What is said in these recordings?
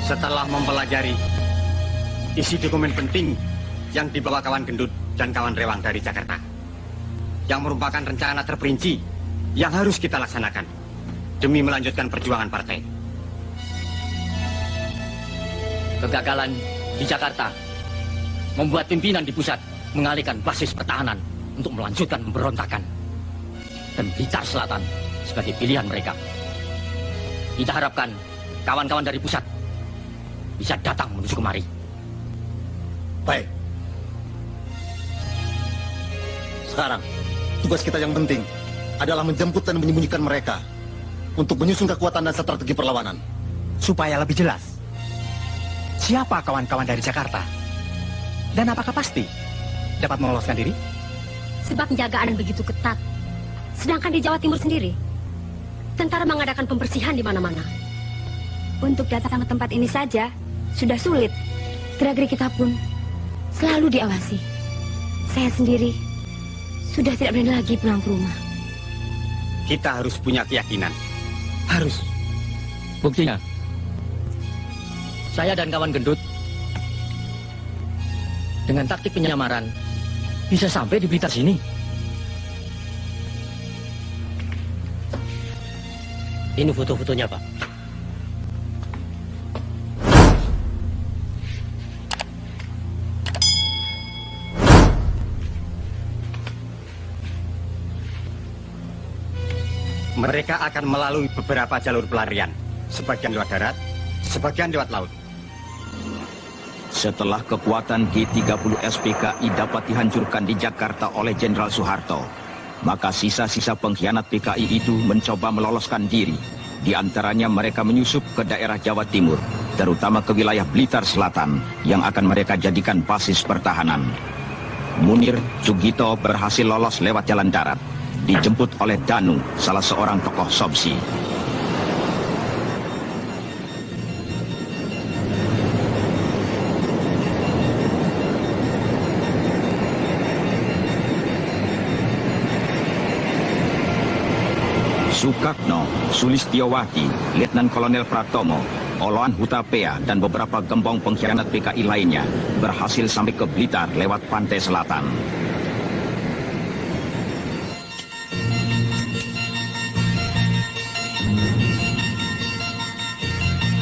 Setelah mempelajari isi dokumen penting yang dibawa kawan gendut dan kawan rewang dari Jakarta, yang merupakan rencana terperinci yang harus kita laksanakan demi melanjutkan perjuangan partai. Kegagalan di Jakarta membuat pimpinan di pusat mengalihkan basis pertahanan untuk melanjutkan pemberontakan, dan Blitar Selatan sebagai pilihan mereka. Kita harapkan kawan-kawan dari pusat bisa datang menuju kemari. Baik. Sekarang, tugas kita yang penting adalah menjemput dan menyembunyikan mereka untuk menyusun kekuatan dan strategi perlawanan. Supaya lebih jelas, siapa kawan-kawan dari Jakarta? Dan apakah pasti dapat meloloskan diri? Sebab penjagaan begitu ketat. Sedangkan di Jawa Timur sendiri, tentara mengadakan pembersihan di mana-mana. Untuk datang ke tempat ini saja sudah sulit. Gerak-gerik kita pun selalu diawasi. Saya sendiri sudah tidak berani lagi pulang ke rumah. Kita harus punya keyakinan. Harus. Buktinya, saya dan kawan gendut dengan taktik penyamaran bisa sampai di Blitar sini. Ini foto-fotonya, Pak. Mereka akan melalui beberapa jalur pelarian. Sebagian lewat darat, sebagian lewat laut. Setelah kekuatan G30 SPKI dapat dihancurkan di Jakarta oleh Jenderal Soeharto, maka sisa-sisa pengkhianat PKI itu mencoba meloloskan diri. Di antaranya mereka menyusup ke daerah Jawa Timur, terutama ke wilayah Blitar Selatan, yang akan mereka jadikan basis pertahanan. Munir Sugito berhasil lolos lewat jalan darat, dijemput oleh Danu, salah seorang tokoh Sobsi. Sukakno, Sulistiowati, Letnan Kolonel Pratomo, Oloan Hutapea, dan beberapa gembong pengkhianat PKI lainnya berhasil sampai ke Blitar lewat pantai selatan.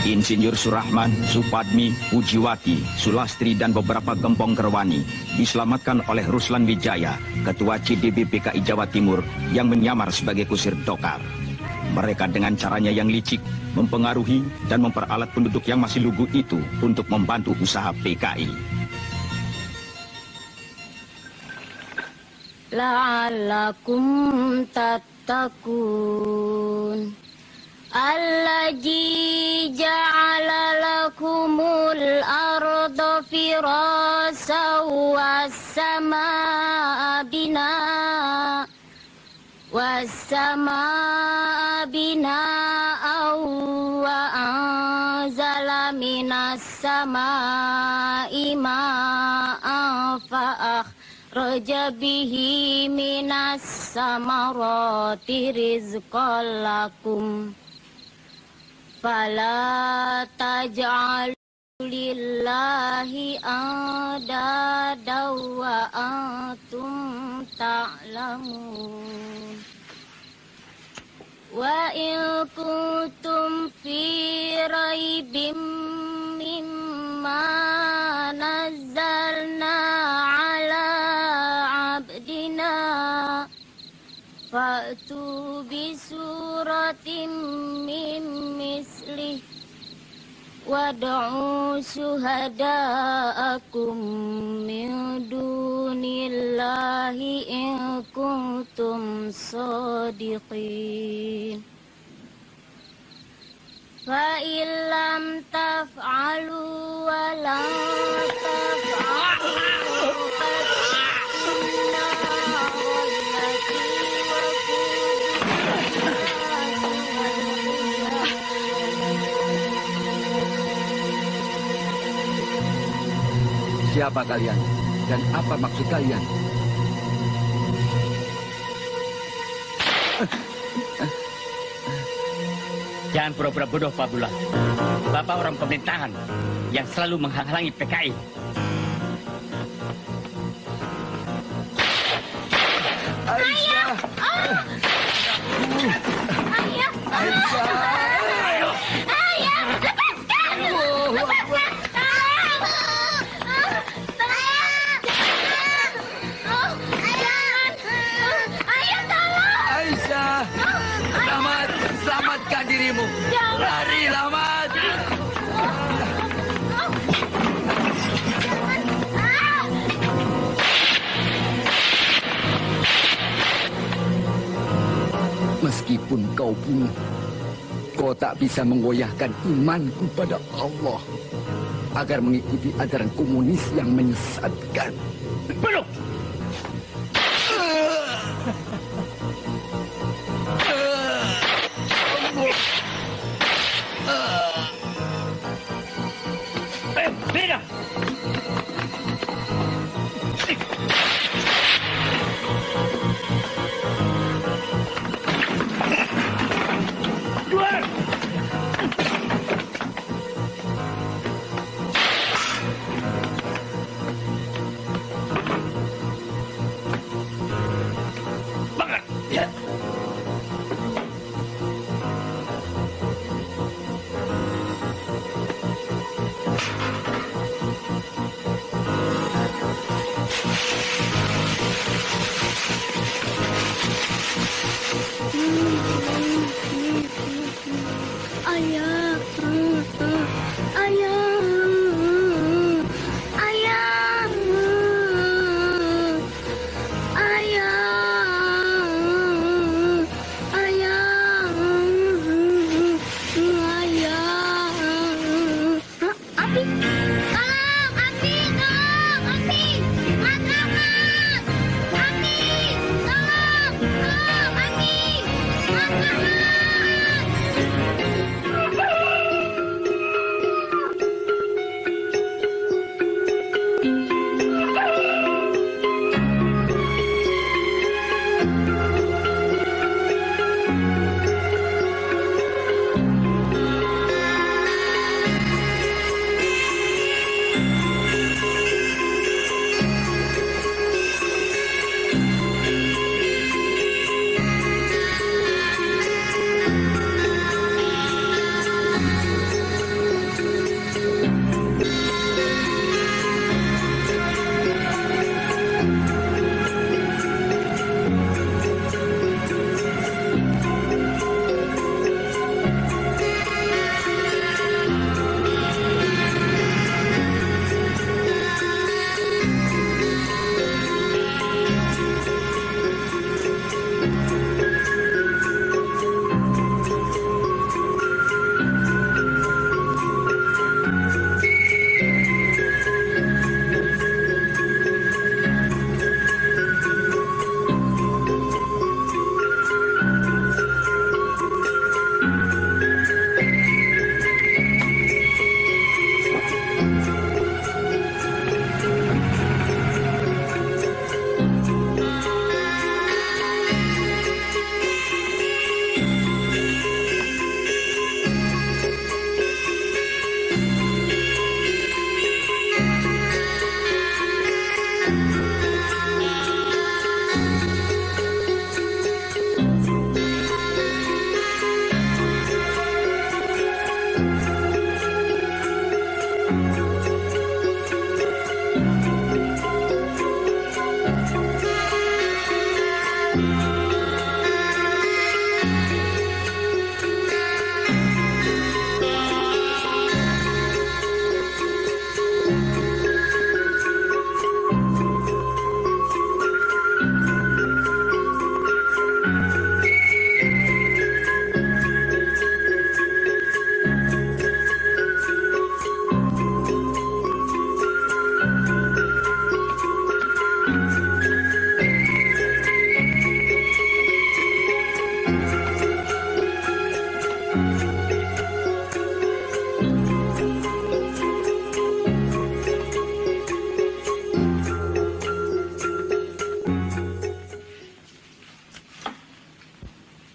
Insinyur Surahman, Supadmi, Pujiwati, Sulastri, dan beberapa gembong Gerwani diselamatkan oleh Ruslan Wijaya, Ketua CDB PKI Jawa Timur yang menyamar sebagai kusir Dokar. Mereka dengan caranya yang licik mempengaruhi dan memperalat penduduk yang masih lugu itu untuk membantu usaha PKI. La'allakum tattaqun. Allazi ja'ala lakumul arda firasa was-samaa binaa wa anzala minas samaa'i ma'an fa'akhraja bihi minas samarati rizqan lakum. Fala taj'alu lillahi andada wa antum ta'lamun. Wa in kuntum fi raibim mimma nazzalna ala abdina fa'tu bi suratin min mislih wad'u syuhada'akum min dunillahi in kuntum shadiqin. Fa illam taf'alu wa la taf'alu Siapa kalian dan apa maksud kalian? Jangan pura-pura bodoh, Pak Abdullah. Bapak orang pemerintahan yang selalu menghalangi PKI. Ayah! Ayah! Ayah! Ayah! Lepaskan! Lepaskan! Ayah, tolong! Aisyah, selamatkan dirimu. Lari, Lamat. Meskipun kau bunuh, kau tak bisa menggoyahkan imanku pada Allah agar mengikuti ajaran komunis yang menyesatkan. Bunuh! Beda! Keluar! Bakar! Ya. Ayah, ayah, ayah, ayah, ayah, ayah. Abi, tolong, Abi, tolong, Abi, Mas Ahmad, Abi, tolong, Abi, Mas Ahmad.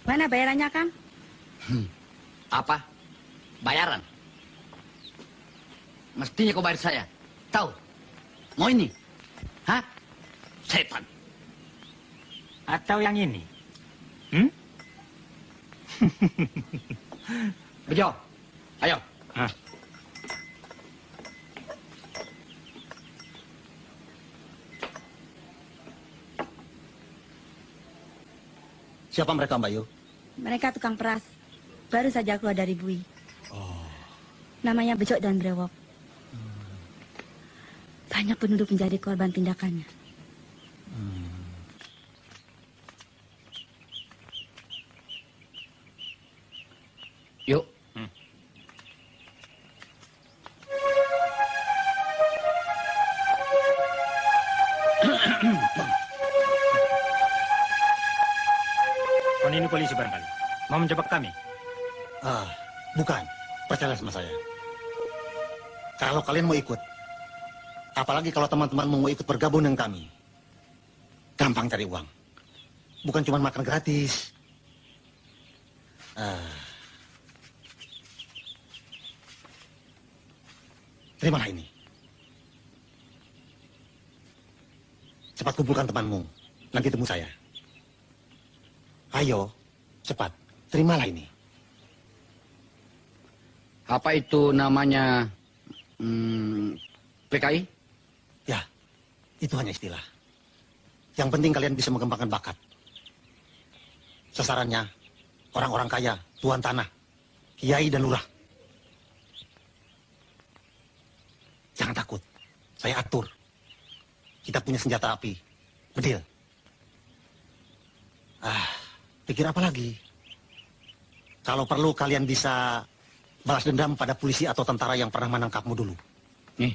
Mana bayarannya, Kang? Apa? Bayaran? Mestinya kau bayar saya. Tahu? Mau ini? Hah? Setan. Atau yang ini? Bejo, ayo. Hah? Siapa mereka, Mbak Yu? Mereka tukang peras. Baru saja keluar dari bui. Namanya Bejo dan Brewok. Banyak penduduk menjadi korban tindakannya. Yuk. Kon ini polisi barangkali. Mau menjebak kami? Bukan. Percaya sama saya. Kalau kalian mau ikut, apalagi kalau teman-teman mau ikut bergabung dengan kami, gampang cari uang. Bukan cuma makan gratis. Terimalah ini. Cepat kumpulkan temanmu. Nanti temu saya. Ayo, cepat. Terimalah ini. Apa itu namanya PKI? Ya, itu hanya istilah. Yang penting kalian bisa mengembangkan bakat. Sasarannya, orang-orang kaya, tuan tanah, kiai dan lurah. Jangan takut, saya atur. Kita punya senjata api, bedil. Pikir apa lagi? Kalau perlu kalian bisa balas dendam pada polisi atau tentara yang pernah menangkapmu dulu. Nih.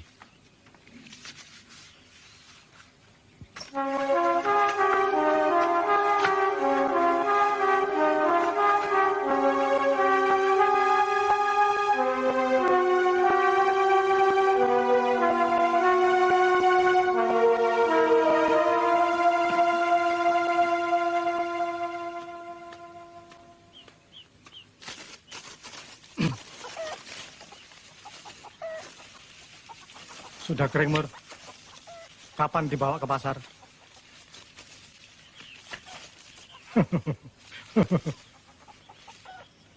Sudah kering, Mur. Kapan dibawa ke pasar?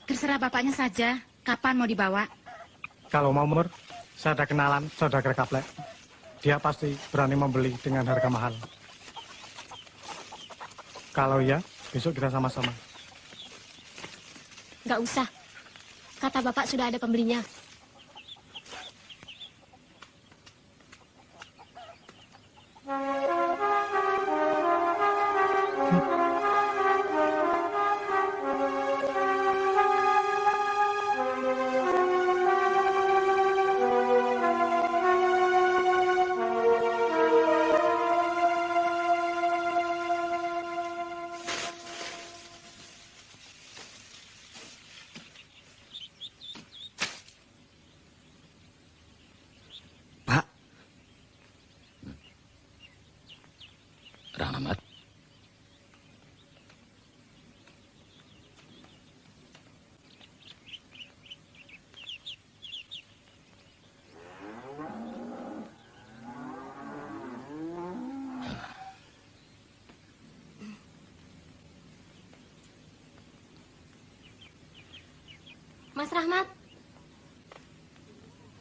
Terserah bapaknya saja. Kapan mau dibawa? Kalau mau, Mur, saya ada kenalan saudagar Kaplek. Dia pasti berani membeli dengan harga mahal. Kalau iya, besok kita sama-sama. Nggak usah. Kata bapak sudah ada pembelinya. Rahmat. Mas Rahmat.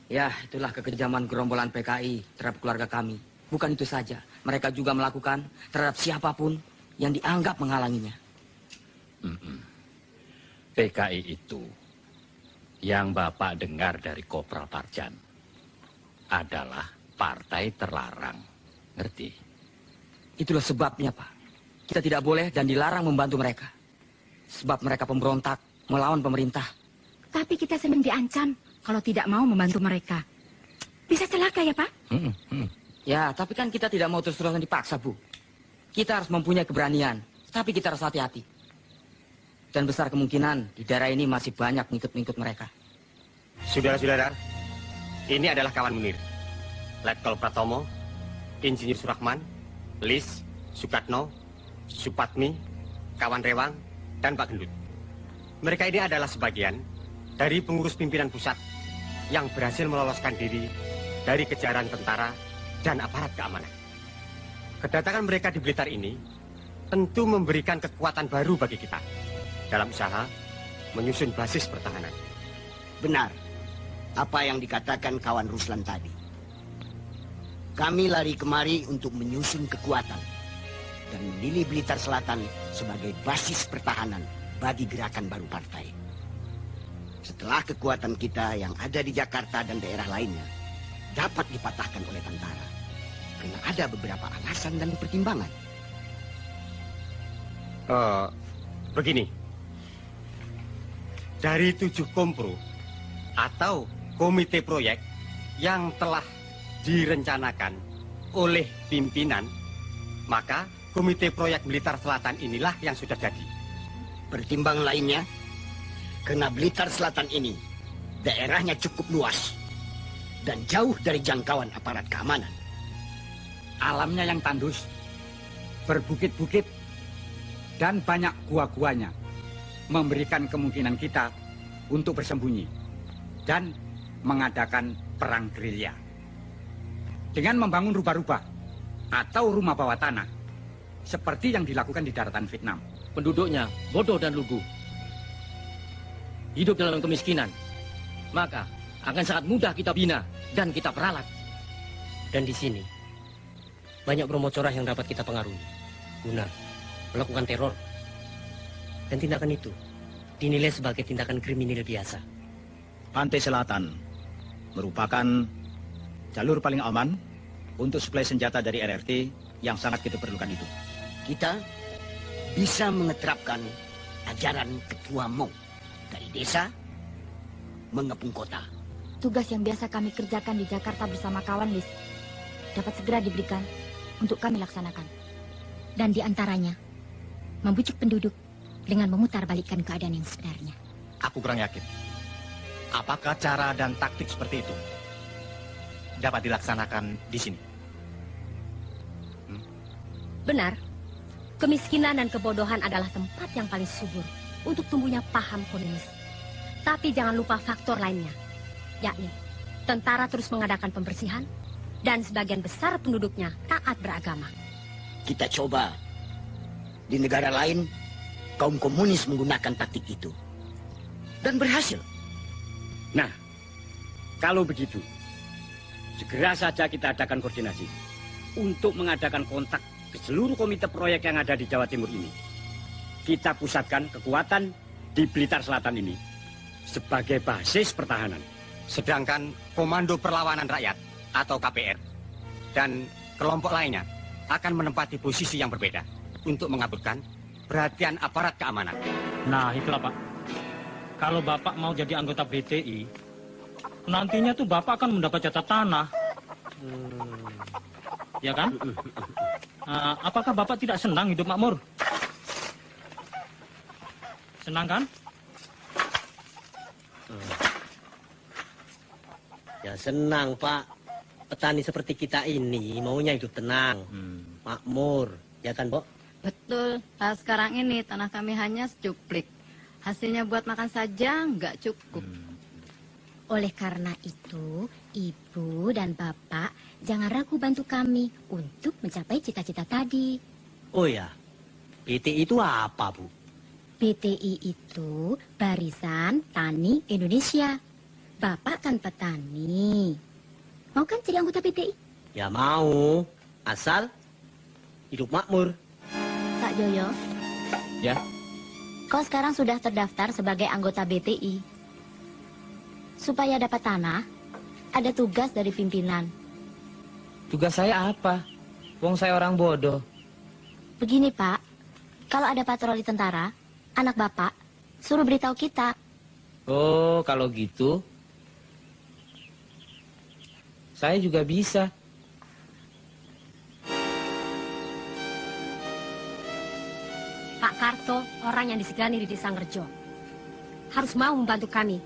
Ya, itulah kekejaman gerombolan PKI terhadap keluarga kami. Bukan itu saja, mereka juga melakukan terhadap siapapun yang dianggap menghalanginya. PKI itu yang Bapak dengar dari Kopral Parjan adalah partai terlarang. Ngerti? Itulah sebabnya, Pak. Kita tidak boleh dan dilarang membantu mereka. Sebab mereka pemberontak melawan pemerintah. Tapi kita sedang diancam kalau tidak mau membantu mereka. Bisa celaka ya, Pak? Ya, tapi kan kita tidak mau terus-terusan dipaksa, Bu. Kita harus mempunyai keberanian, tapi kita harus hati-hati. Dan besar kemungkinan di daerah ini masih banyak ngikut-ngikut mereka. Saudara-saudara, ini adalah kawan Munir. Letkol Pratomo, Insinyur Surahman, Lis, Sukatno, Supatmi, kawan Rewang, dan Pak Gendut. Mereka ini adalah sebagian dari pengurus pimpinan pusat yang berhasil meloloskan diri dari kejaran tentara dan aparat keamanan. Kedatangan mereka di Blitar ini tentu memberikan kekuatan baru bagi kita dalam usaha menyusun basis pertahanan. Benar apa yang dikatakan kawan Ruslan tadi. Kami lari kemari untuk menyusun kekuatan dan memilih Blitar Selatan sebagai basis pertahanan bagi gerakan baru partai. Setelah kekuatan kita yang ada di Jakarta dan daerah lainnya dapat dipatahkan oleh tentara, karena ada beberapa alasan dan pertimbangan. Begini, dari 7 kompro atau komite proyek yang telah direncanakan oleh pimpinan, maka komite proyek Blitar Selatan inilah yang sudah jadi. Pertimbangan lainnya, karena Blitar Selatan ini daerahnya cukup luas dan jauh dari jangkauan aparat keamanan. Alamnya yang tandus, berbukit-bukit, dan banyak gua-guanya memberikan kemungkinan kita untuk bersembunyi dan mengadakan perang gerilya. Dengan membangun rubah-rubah atau rumah bawah tanah, seperti yang dilakukan di daratan Vietnam. Penduduknya bodoh dan lugu, hidup dalam kemiskinan, maka akan sangat mudah kita bina dan kita peralat. Dan di sini banyak bromocorah yang dapat kita pengaruhi guna melakukan teror. Dan tindakan itu dinilai sebagai tindakan kriminal biasa. Pantai Selatan merupakan jalur paling aman untuk suplai senjata dari RRT yang sangat kita perlukan itu. Kita bisa mengeterapkan ajaran ketua Mong dari desa mengepung kota. Tugas yang biasa kami kerjakan di Jakarta bersama kawan Lis dapat segera diberikan untuk kami laksanakan. Dan diantaranya, membujuk penduduk dengan memutarbalikkan keadaan yang sebenarnya. Aku kurang yakin. Apakah cara dan taktik seperti itu dapat dilaksanakan di sini? Benar, kemiskinan dan kebodohan adalah tempat yang paling subur untuk tumbuhnya paham komunis. Tapi jangan lupa faktor lainnya, yakni tentara terus mengadakan pembersihan dan sebagian besar penduduknya taat beragama. Kita coba. Di negara lain, kaum komunis menggunakan taktik itu. Dan berhasil. Nah, kalau begitu, segera saja kita adakan koordinasi untuk mengadakan kontak ke seluruh komite proyek yang ada di Jawa Timur ini. Kita pusatkan kekuatan di Blitar Selatan ini sebagai basis pertahanan. Sedangkan Komando Perlawanan Rakyat atau KPR dan kelompok lainnya akan menempati posisi yang berbeda untuk mengaburkan perhatian aparat keamanan. Nah, itulah Pak. Kalau Bapak mau jadi anggota BTI, nantinya tuh Bapak akan mendapat jatah tanah. Ya kan? Apakah Bapak tidak senang hidup makmur? Senang kan? Ya senang, Pak. Petani seperti kita ini maunya hidup tenang, makmur, ya kan, Bo? Betul. Nah, sekarang ini tanah kami hanya secuplik. Hasilnya buat makan saja nggak cukup. Oleh karena itu, Ibu dan Bapak jangan ragu bantu kami untuk mencapai cita-cita tadi. Oh ya, BTI itu apa, Bu? BTI itu Barisan Tani Indonesia. Bapak kan petani. Mau kan jadi anggota BTI? Ya mau, asal hidup makmur. Pak Joyo, Ya, kau sekarang sudah terdaftar sebagai anggota BTI. Supaya dapat tanah, ada tugas dari pimpinan. Tugas saya apa? Wong saya orang bodoh. Begini Pak, kalau ada patroli tentara, anak Bapak suruh beritahu kita. Oh, kalau gitu, saya juga bisa. Pak Karto, orang yang disegani di Desa Ngerjo, harus mau membantu kami.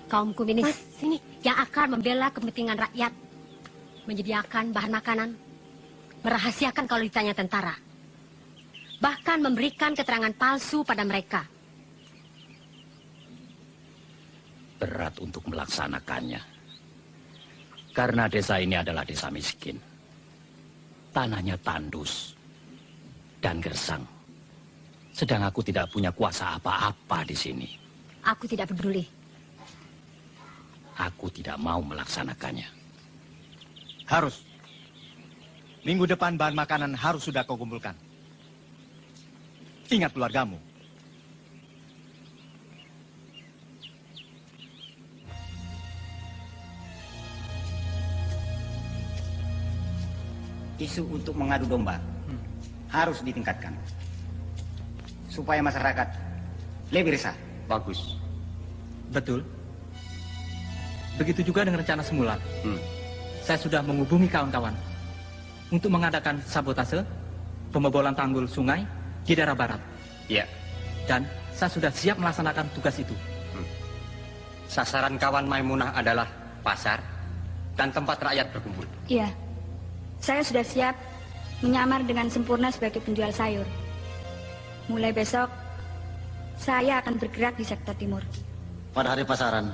Kaum komunis sini yang akan membela kepentingan rakyat, menyediakan bahan makanan, merahasiakan kalau ditanya tentara, bahkan memberikan keterangan palsu pada mereka. berat untuk melaksanakannya. Karena desa ini adalah desa miskin. Tanahnya tandus dan gersang. Sedang aku tidak punya kuasa apa-apa di sini. Aku tidak peduli. Aku tidak mau melaksanakannya. Harus. Minggu depan bahan makanan harus sudah kau kumpulkan. Ingat keluargamu. Isu untuk mengadu domba harus ditingkatkan supaya masyarakat lebih resah. Bagus. Betul. Begitu juga dengan rencana semula. Saya sudah menghubungi kawan-kawan untuk mengadakan sabotase pembobolan tanggul sungai di daerah barat. Iya. Dan saya sudah siap melaksanakan tugas itu. Sasaran kawan Maimunah adalah pasar dan tempat rakyat berkumpul. Iya. Saya sudah siap menyamar dengan sempurna sebagai penjual sayur. Mulai besok, saya akan bergerak di sektor timur. Pada hari pasaran,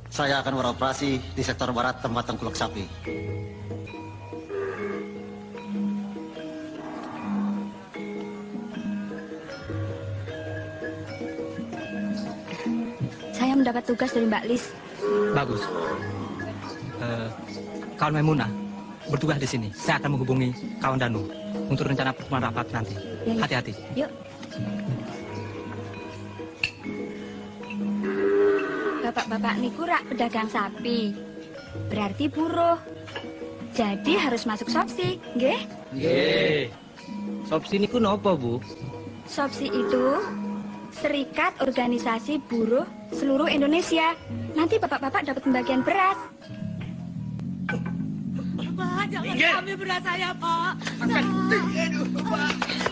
saya akan beroperasi di sektor barat tempat tengkulak sapi. Saya mendapat tugas dari Mbak Lis. Bagus. Kawan Maimunah bertugas di sini. Saya akan menghubungi kawan Danu untuk rencana pertemuan rapat nanti. Ya, ya. Hati-hati. Yuk. Bapak-bapak niku rak pedagang sapi. Berarti buruh. Jadi harus masuk Sopsi, nggih? Nggih. Sopsi niku napa, Bu? Sopsi itu Serikat Organisasi Buruh Seluruh Indonesia. Nanti bapak-bapak dapat pembagian beras. Pak, jangan diambil beras saya, Pak.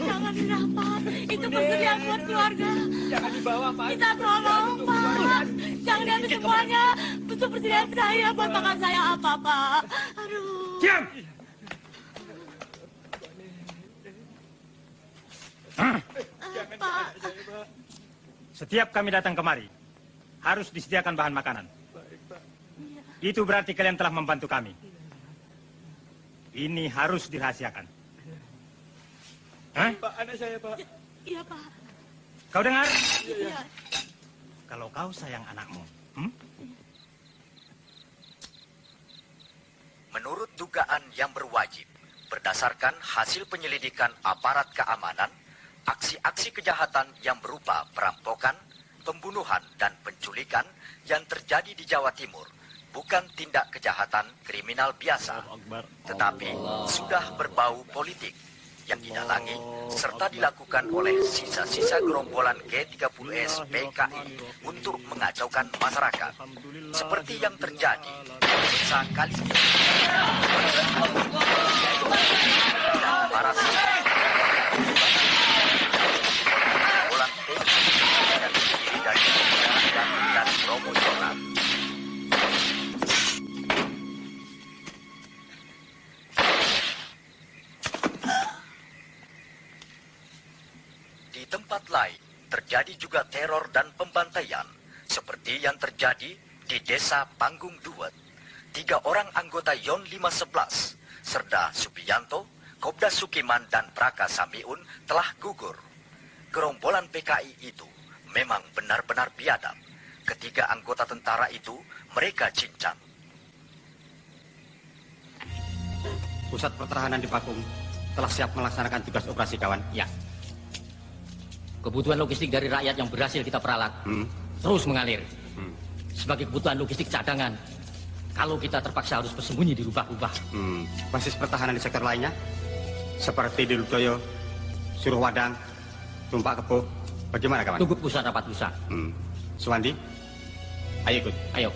Jangan dirampas. Itu persediaan buat keluarga. Jangan dibawa, Pak. Kita tolong, Pak. Jangan diambil semuanya. Itu persediaan saya buat makan saya apa, Pak. Aduh. Diam! Pak. Setiap kami datang kemari, harus disediakan bahan makanan. Itu berarti kalian telah membantu kami. Ini harus dirahasiakan. Hah? Pak, anak saya, Pak. Iya, Pak. Kau dengar? Iya. Kalau kau sayang anakmu, Menurut dugaan yang berwajib, berdasarkan hasil penyelidikan aparat keamanan, aksi-aksi kejahatan yang berupa perampokan, pembunuhan, dan penculikan yang terjadi di Jawa Timur bukan tindak kejahatan kriminal biasa, tetapi sudah berbau politik yang didalangi serta dilakukan oleh sisa-sisa gerombolan G30S PKI untuk mengacaukan masyarakat, seperti yang terjadi di desa kali ini. Dan para gerombolan PKI yang terdiri dari dan Romo Jonan. Di tempat lain, terjadi juga teror dan pembantaian, seperti yang terjadi di desa Panggung Duet. 3 orang anggota Yon 511, Serda Subianto, Kobda Sukiman, dan Praka Samiun telah gugur. Gerombolan PKI itu memang benar-benar biadab. Ketiga anggota tentara itu, mereka cincang. Pusat pertahanan di Pakung telah siap melaksanakan tugas operasi kawan. Ya. Kebutuhan logistik dari rakyat yang berhasil kita peralat terus mengalir. Sebagai kebutuhan logistik cadangan, kalau kita terpaksa harus bersembunyi di rubah-rubah. Basis pertahanan di sektor lainnya, seperti di Ludoyo, Suruhwadang, Tumpak Kepuh, bagaimana kawan? Tunggu pusat rapat lusa. Suwandi, ayo ikut. Ayo.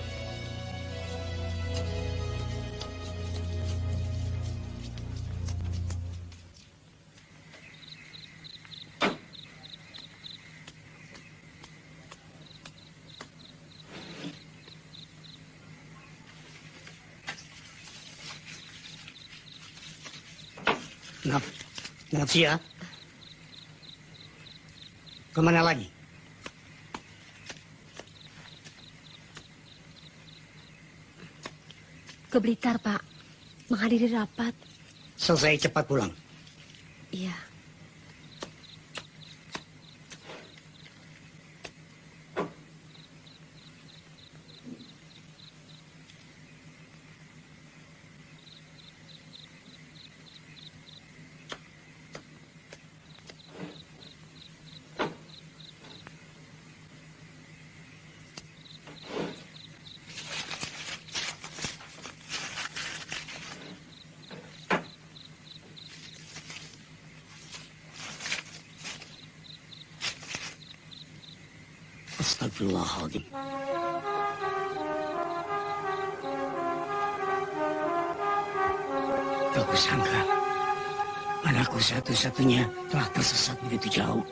Napsia, kemana lagi? Ke Blitar, Pak. Menghadiri rapat. Selesai cepat pulang. Iya. Astagfirullahaladzim. Tak kusangka anakku satu-satunya telah tersesat begitu jauh.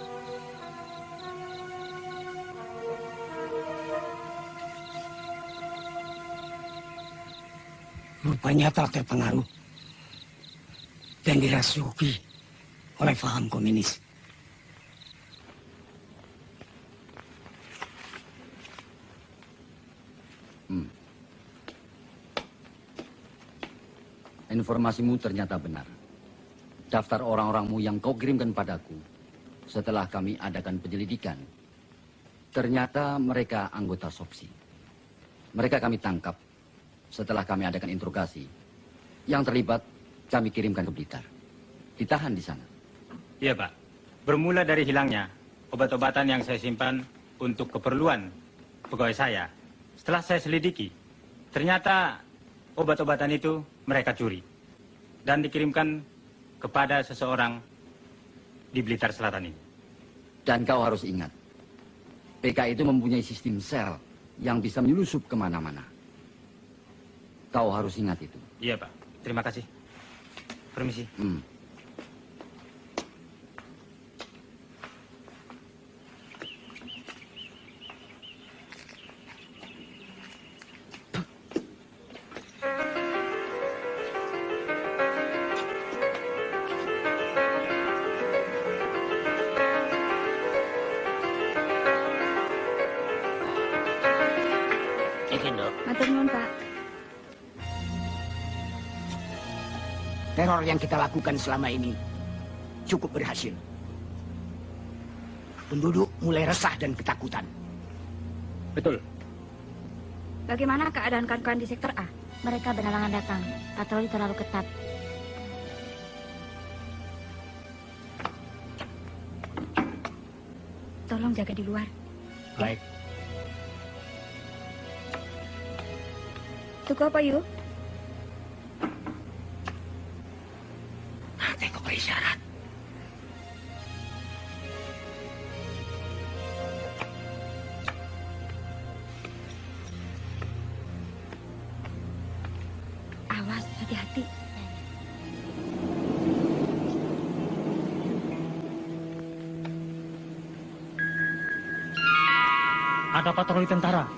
Rupanya telah terpengaruh dan dirasuki oleh paham komunis. Informasimu ternyata benar. Daftar orang-orangmu yang kau kirimkan padaku setelah kami adakan penyelidikan, ternyata mereka anggota SOPSI. Mereka kami tangkap setelah kami adakan interogasi. Yang terlibat kami kirimkan ke Blitar. Ditahan di sana. Iya, Pak. Bermula dari hilangnya obat-obatan yang saya simpan untuk keperluan pegawai saya. Setelah saya selidiki, ternyata obat-obatan itu mereka curi dan dikirimkan kepada seseorang di Blitar Selatan ini. Dan kau harus ingat, PK itu mempunyai sistem sel yang bisa menyelusup kemana-mana. Kau harus ingat itu. Iya, Pak. Terima kasih. Permisi. Matur nuwun, Pak. Teror yang kita lakukan selama ini cukup berhasil. Penduduk mulai resah dan ketakutan. Betul. Bagaimana keadaan kawan-kawan di sektor A? Mereka benalangan datang. Patroli terlalu ketat. Tolong jaga di luar. Baik. Tuku apa, Yu? Tengok isyarat. Awas, hati-hati. Ada patroli tentara.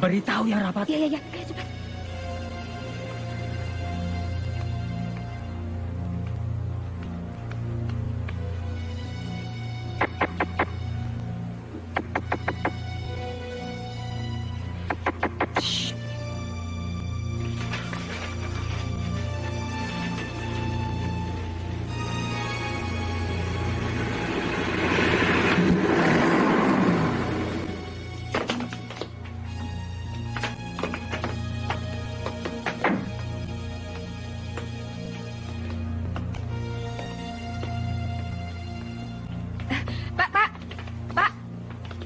Beritahu ya rapat. Iya. Ayo cepat.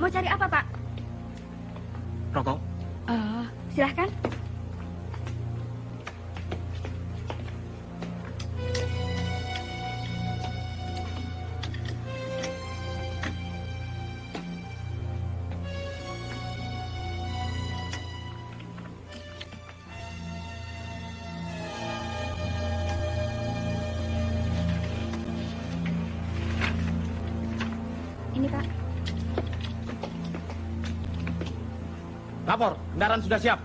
Mau cari apa, Pak? Rokok. Oh, silahkan. Ini, Pak. Lapor, kendaraan sudah siap.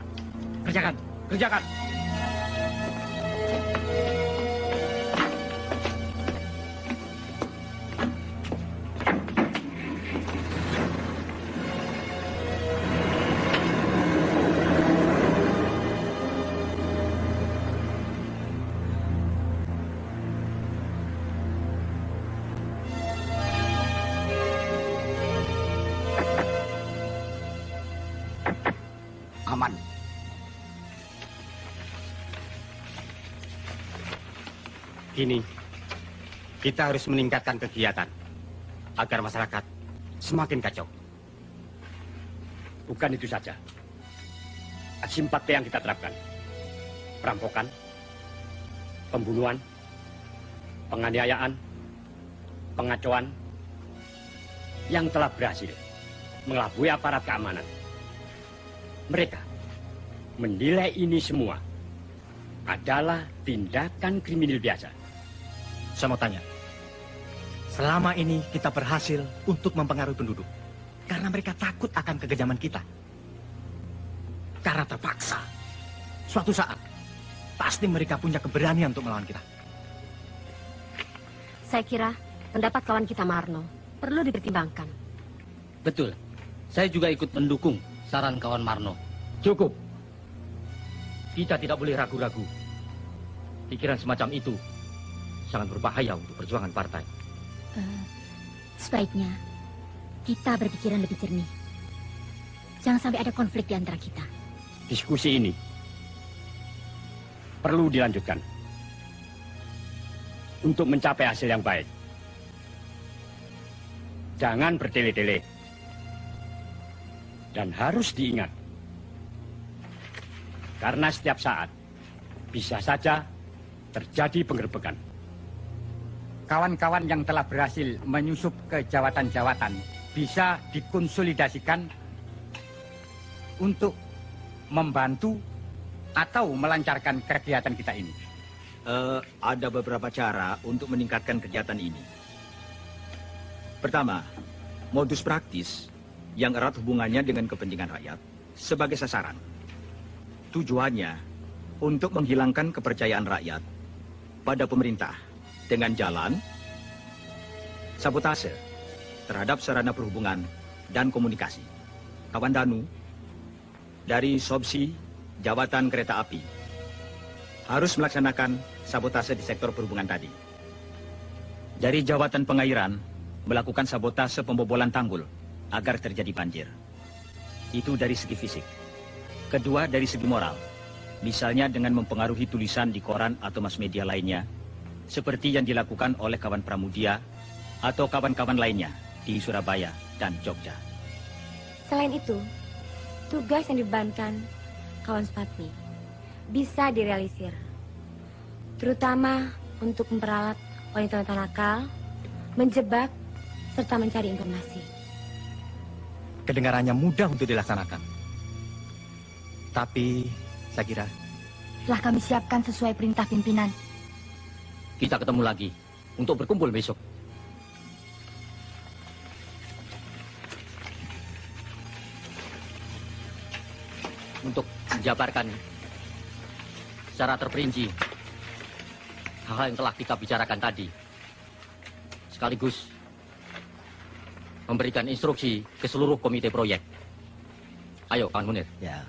Kerjakan. aman. Kini, kita harus meningkatkan kegiatan agar masyarakat semakin kacau. Bukan itu saja. Aksi 4P yang kita terapkan. Perampokan, pembunuhan, penganiayaan, pengacauan yang telah berhasil mengelabui aparat keamanan. Mereka menilai ini semua adalah tindakan kriminal biasa. Saya mau tanya, selama ini kita berhasil untuk mempengaruhi penduduk karena mereka takut akan kekejaman kita. Karena terpaksa, suatu saat pasti mereka punya keberanian untuk melawan kita. Saya kira pendapat kawan kita Marno perlu dipertimbangkan. Betul. Saya juga ikut mendukung saran kawan Marno. Cukup. Kita tidak boleh ragu-ragu. Pikiran semacam itu sangat berbahaya untuk perjuangan partai. Sebaiknya kita berpikiran lebih jernih. Jangan sampai ada konflik di antara kita. Diskusi ini perlu dilanjutkan untuk mencapai hasil yang baik. Jangan bertele-tele. Dan harus diingat, karena setiap saat bisa saja terjadi penggerbekan. Kawan-kawan yang telah berhasil menyusup ke jawatan-jawatan bisa dikonsolidasikan untuk membantu atau melancarkan kegiatan kita ini. Ada beberapa cara untuk meningkatkan kegiatan ini. Pertama, modus praktis yang erat hubungannya dengan kepentingan rakyat sebagai sasaran. Tujuannya untuk menghilangkan kepercayaan rakyat pada pemerintah dengan jalan sabotase terhadap sarana perhubungan dan komunikasi. Kawan Danu dari Sobsi Jawatan Kereta Api harus melaksanakan sabotase di sektor perhubungan tadi. Dari Jawatan Pengairan melakukan sabotase pembobolan tanggul agar terjadi banjir. Itu dari segi fisik. Kedua, dari segi moral. Misalnya dengan mempengaruhi tulisan di koran atau mass media lainnya, seperti yang dilakukan oleh kawan Pramudia atau kawan-kawan lainnya di Surabaya dan Jogja. Selain itu, tugas yang dibebankan kawan Spatmi bisa direalisir, terutama untuk memperalat wanita-wanita nakal, menjebak, serta mencari informasi. Kedengarannya mudah untuk dilaksanakan. Tapi, saya kira Telah kami siapkan sesuai perintah pimpinan. Kita ketemu lagi untuk berkumpul besok. Untuk menjabarkan secara terperinci hal-hal yang telah kita bicarakan tadi. Sekaligus memberikan instruksi ke seluruh komite proyek. Ayo, kawan Munir. Ya.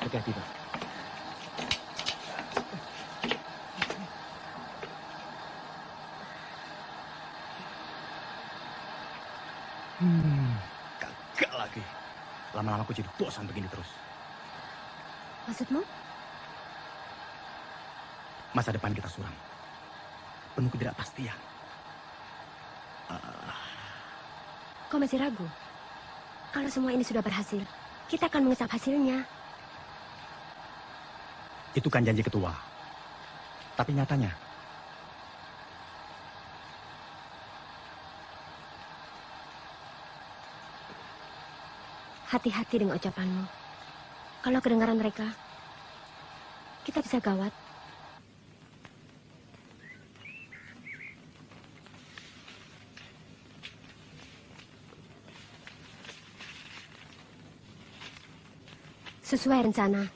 Hati-hati, Pak. Gagal lagi. Lama-lama aku jadi bosan begini terus. Maksudmu? Masa depan kita suram. Penuh ketidakpastian. Kau masih ragu? Kalau semua ini sudah berhasil, kita akan mengesap hasilnya. Itu kan janji ketua. Tapi nyatanya, hati-hati dengan ucapanmu. Kalau kedengaran mereka, kita bisa gawat. Sesuai rencana,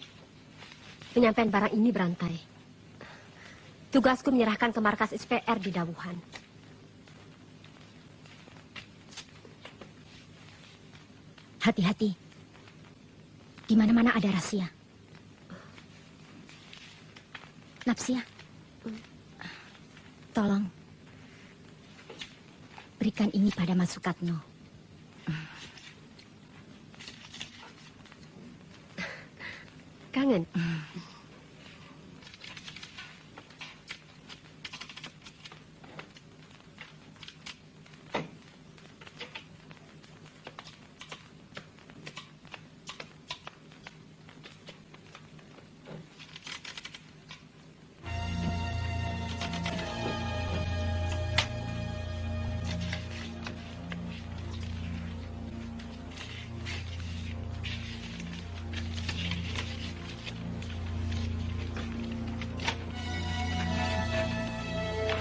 penyampaian barang ini berantai. Tugasku menyerahkan ke markas SPR di Dawuhan. Hati-hati. Di mana-mana ada rahasia. Napsia, tolong berikan ini pada Mas Sukatno. Kangen?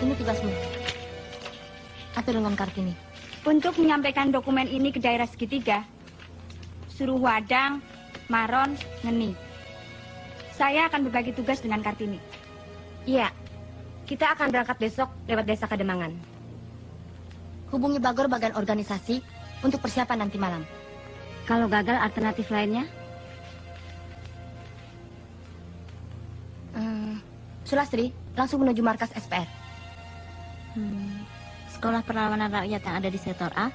Ini tugasmu. Atur dengan Kartini. Untuk menyampaikan dokumen ini ke daerah segitiga, suruh Wadang, Maron, Ngeni. Saya akan berbagi tugas dengan Kartini. Iya, kita akan berangkat besok lewat desa Kademangan. Hubungi Bagor bagian organisasi untuk persiapan nanti malam. Kalau gagal, alternatif lainnya? Sulastri, langsung menuju markas SPR. Sekolah Perlawanan Rakyat yang ada di sektor A.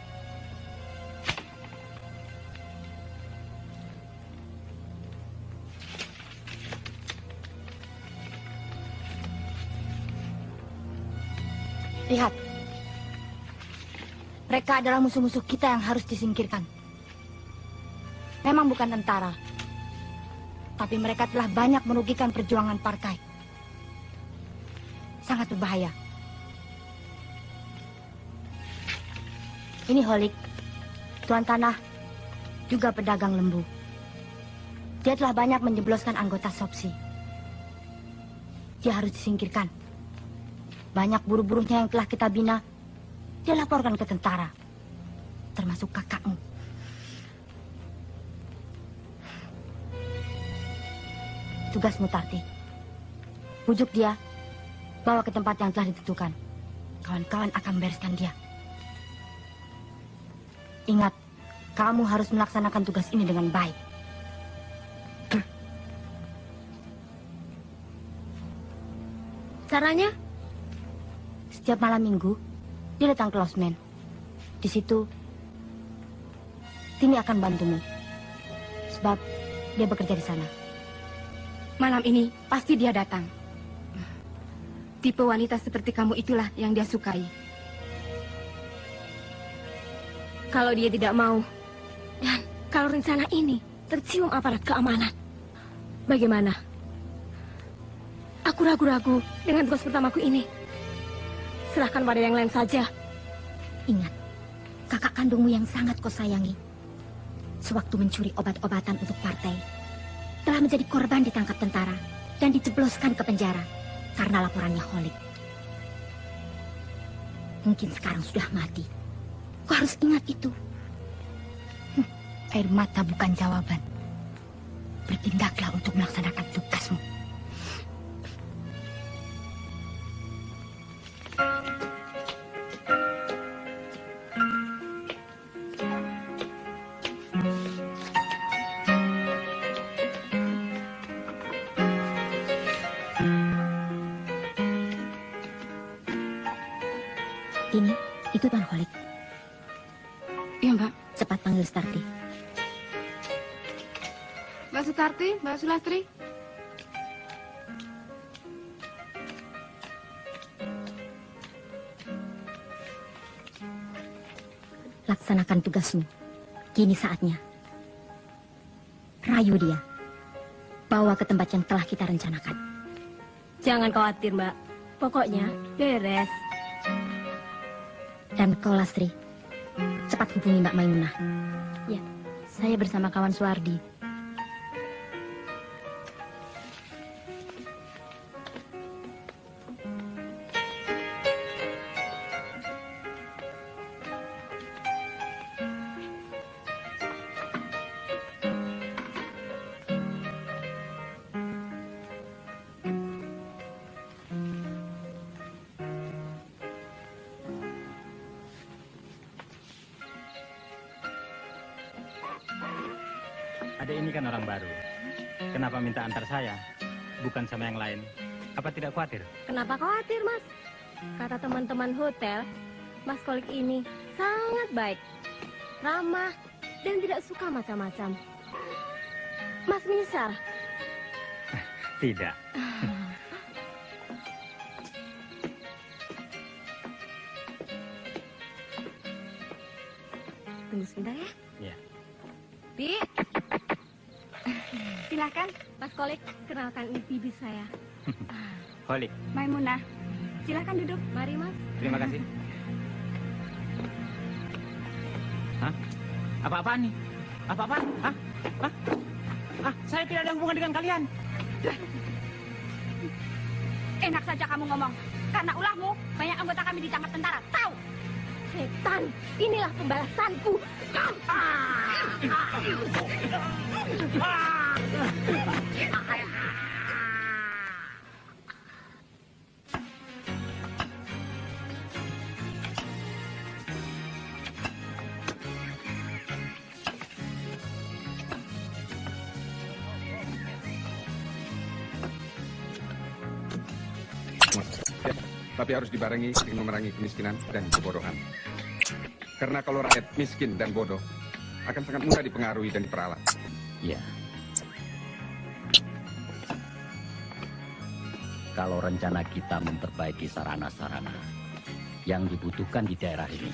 Lihat. Mereka adalah musuh-musuh kita yang harus disingkirkan. Memang bukan tentara. Tapi mereka telah banyak merugikan perjuangan partai. Sangat berbahaya. Ini Holik, tuan tanah, juga pedagang lembu. Dia telah banyak menjebloskan anggota Sopsi. Dia harus disingkirkan. Banyak buruh-buruhnya yang telah kita bina, dia laporkan ke tentara, termasuk kakakmu. Tugasmu, Tarti. Bujuk dia, bawa ke tempat yang telah ditentukan. Kawan-kawan akan membereskan dia. Ingat, kamu harus melaksanakan tugas ini dengan baik. Caranya? Setiap malam minggu, dia datang ke losmen. Di situ, Tini akan bantumu. Sebab dia bekerja di sana. Malam ini pasti dia datang. Tipe wanita seperti kamu itulah yang dia sukai. Kalau dia tidak mau, dan kalau rencana ini tercium aparat keamanan, bagaimana? Aku ragu-ragu dengan tugas pertamaku ini. Serahkan pada yang lain saja. Ingat, kakak kandungmu yang sangat kau sayangi, sewaktu mencuri obat-obatan untuk partai, telah menjadi korban ditangkap tentara dan dijebloskan ke penjara karena laporannya Holik. Mungkin sekarang sudah mati. Kau harus ingat itu. Air mata bukan jawaban. Bertindaklah untuk melaksanakan tugasmu. Ini, itu Tuan Holik. Iya, Mbak. Cepat panggil Starti. Mbak Sutarti, Mbak Sulastri. Laksanakan tugasmu. Kini saatnya. Rayu dia. Bawa ke tempat yang telah kita rencanakan. Jangan khawatir, Mbak. Pokoknya beres. Dan kau, Lastri, cepat hubungi Mbak Maimunah. Ya. Saya bersama kawan Suwardi. Adek ini kan orang baru. Kenapa minta antar saya? Bukan sama yang lain. Apa tidak khawatir? Kenapa khawatir, Mas? Kata teman-teman hotel, Mas Kolik ini sangat baik, ramah, dan tidak suka macam-macam. Mas menyesal? Tidak. Tunggu sebentar ya. Ya. Bi. Silakan. Mas Kolik, kenalkan ini bibi saya. Holik. Maimunah. Silakan duduk. Mari, Mas. Terima kasih. Hah? Apa-apaan nih? Apa-apaan? Hah? Hah? Saya tidak ada hubungan dengan kalian. Enak saja kamu ngomong. Karena ulahmu, banyak anggota kami ditangkap tentara. Tahu? Setan, inilah pembalasanku. Tapi harus dibarengi dengan memerangi kemiskinan dan kebodohan. Karena kalau rakyat miskin dan bodoh, akan sangat mudah dipengaruhi dan diperalat. Ya. Kalau rencana kita memperbaiki sarana-sarana yang dibutuhkan di daerah ini,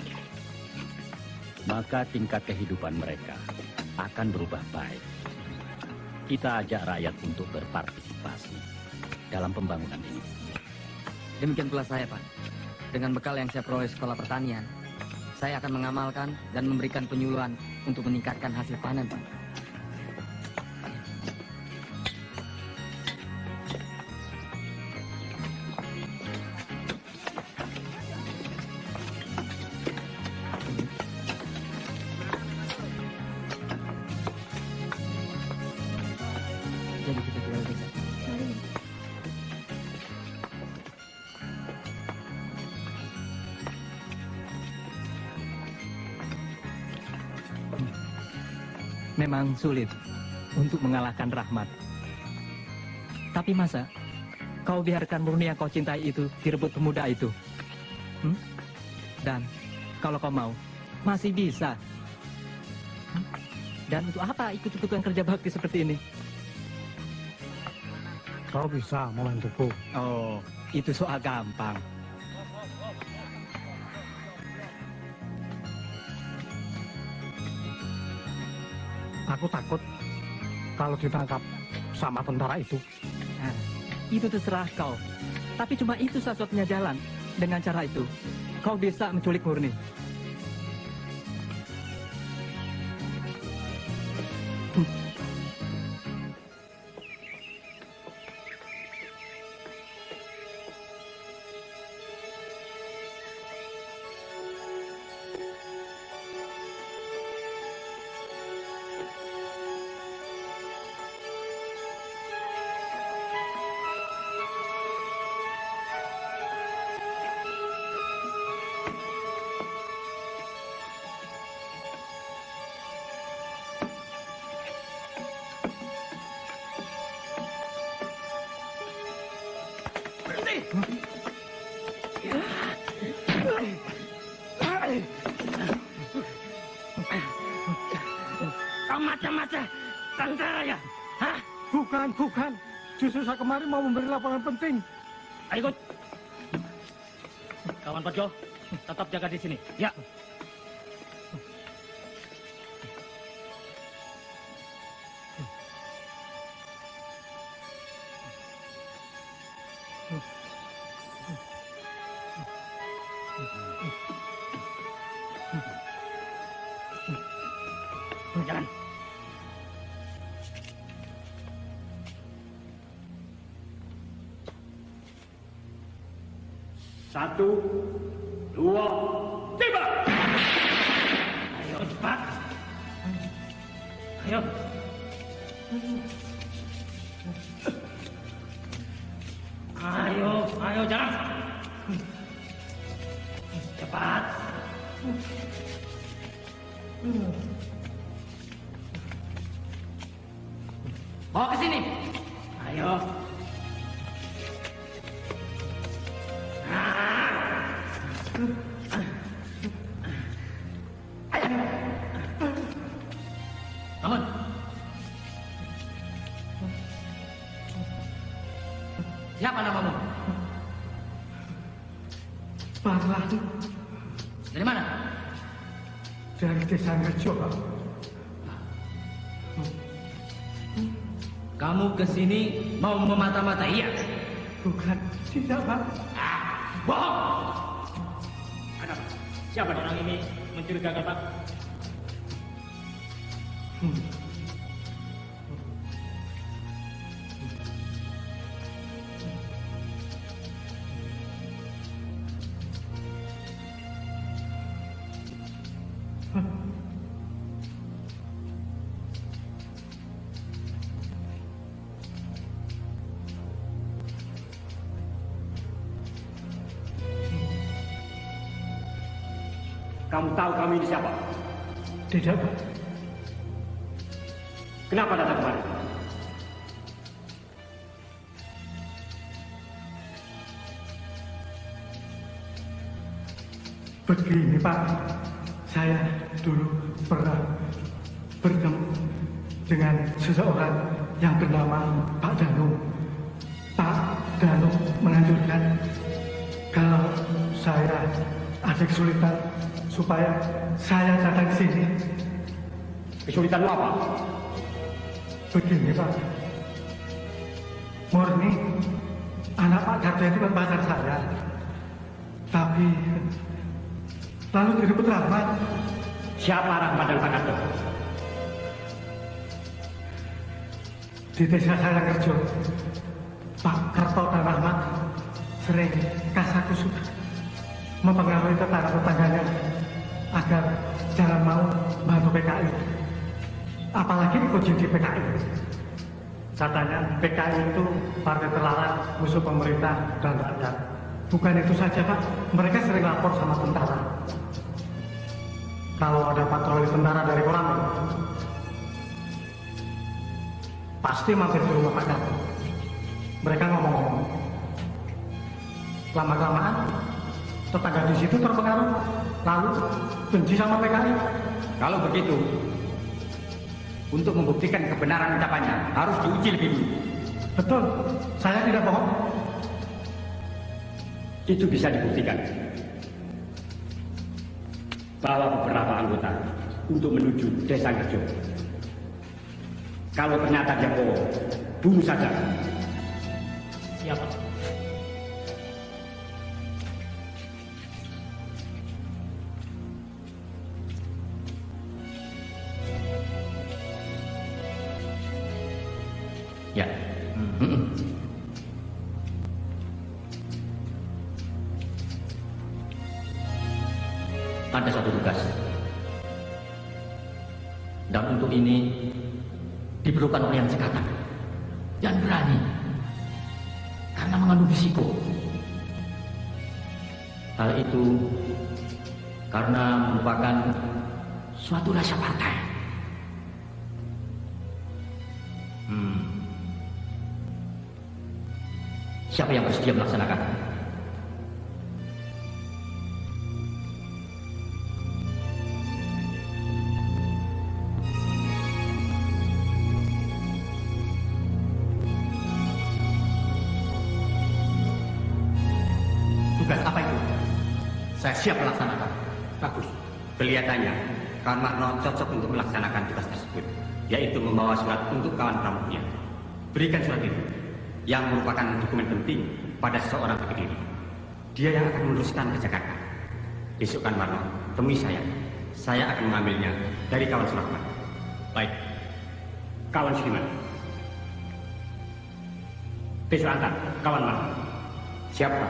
maka tingkat kehidupan mereka akan berubah baik. Kita ajak rakyat untuk berpartisipasi dalam pembangunan ini. Demikian pula saya, Pak. Dengan bekal yang saya peroleh sekolah pertanian, saya akan mengamalkan dan memberikan penyuluhan untuk meningkatkan hasil panen, Pak. Jadi kita keluar desa. Memang sulit untuk mengalahkan Rahmat. Tapi masa kau biarkan murni yang kau cintai itu direbut pemuda itu? Dan kalau kau mau, masih bisa. Dan untuk apa ikut-ikutan kerja bakti seperti ini? Kau bisa membantuku. Oh, itu soal gampang. Aku takut kalau ditangkap sama tentara itu. Nah, itu terserah kau. Tapi cuma itu satu-satunya jalan. Dengan cara itu, kau bisa menculik Murni. Kau macam-macam tentara ya? Hah? Bukan. Justru saya kemarin mau memberi laporan penting. Ayo ikut. Kawan Parjo, tetap jaga di sini. Ya. Jalan. Satu, dua, tiba! Ayo cepat. Ayo. Ayo jalan. Cepat. Bawa ke sini. Ayo. Bangun. Siapa namamu? Parlan. Dari mana? Dari desa Ngejo. Kamu ke sini mau memata-mata, iya? Bukan, tidak, Pak. Bohong! Ada apa? Siapa orang ini mencurigakan, Pak? Kamu tahu kami ini siapa? Tidak, Pak. Kenapa datang kemari? Begini, Pak. Saya dulu pernah bertemu dengan seseorang yang bernama Pak Danu. Pak Danu menganjurkan kalau saya ada kesulitan supaya saya datang ke sini. Kesulitan apa? Begini, Pak. Murni, anak Pak Darto itu kan pacar saya. Tapi lalu direbut Rahmat. Siapa Rahmat dan Pak Darto? Di desa saya kerja, Pak Karto dan Rahmat sering kasakusuk mempengaruhi tetangga-tetangganya agar jangan mau bantu PKI. Apalagi ikut di PKI. Katanya PKI itu partai terlarang, musuh pemerintah dan rakyat. Bukan itu saja, Pak. Mereka sering lapor sama tentara. Kalau ada patroli tentara dari Koramil, pasti mampir di rumah Pak Darto. Mereka ngomong-ngomong. Lama-kelamaan, tetangga di situ terpengaruh, lalu benci sama PKI. Kalau begitu, untuk membuktikan kebenaran ucapannya, harus diuji lebih dulu. Betul, saya tidak bohong. Itu bisa dibuktikan bahwa beberapa anggota untuk menuju desa Kerjo. Kalau ternyata dia bohong, bunuh saja. Siapa? Ya. Ada satu tugas. Dan untuk ini diperlukan orang yang cekatan dan berani. Karena mengandung risiko. Hal itu karena merupakan suatu rahasia partai. Siapa yang bersedia melaksanakan? Tugas apa itu? Saya siap melaksanakan. Bagus. Kelihatannya kawan Marno cocok untuk melaksanakan tugas tersebut, yaitu membawa surat untuk kawan pramuknya. Berikan surat itu, yang merupakan dokumen penting pada seseorang berdiri. Dia yang akan meneruskan ke Jakarta. Besok kan Marno, temui saya. Saya akan mengambilnya dari kawan Surahman. Baik. Kawan Sudiman. Besok antar kawan Marno. Siapa?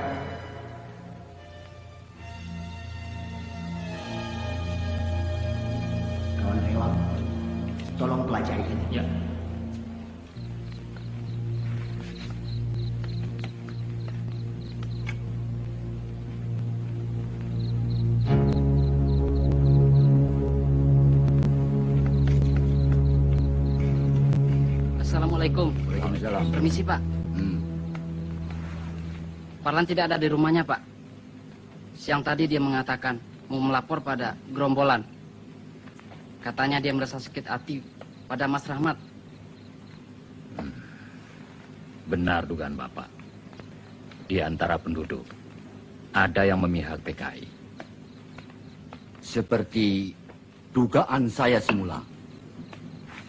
Kawan Rewang, tolong pelajari ini. Ya. Assalamualaikum. Waalaikumsalam. Permisi, Pak. Parlan tidak ada di rumahnya, Pak. Siang tadi dia mengatakan mau melapor pada gerombolan. Katanya dia merasa sakit hati pada Mas Rahmat. Benar dugaan Bapak. Di antara penduduk, ada yang memihak PKI. Seperti dugaan saya semula.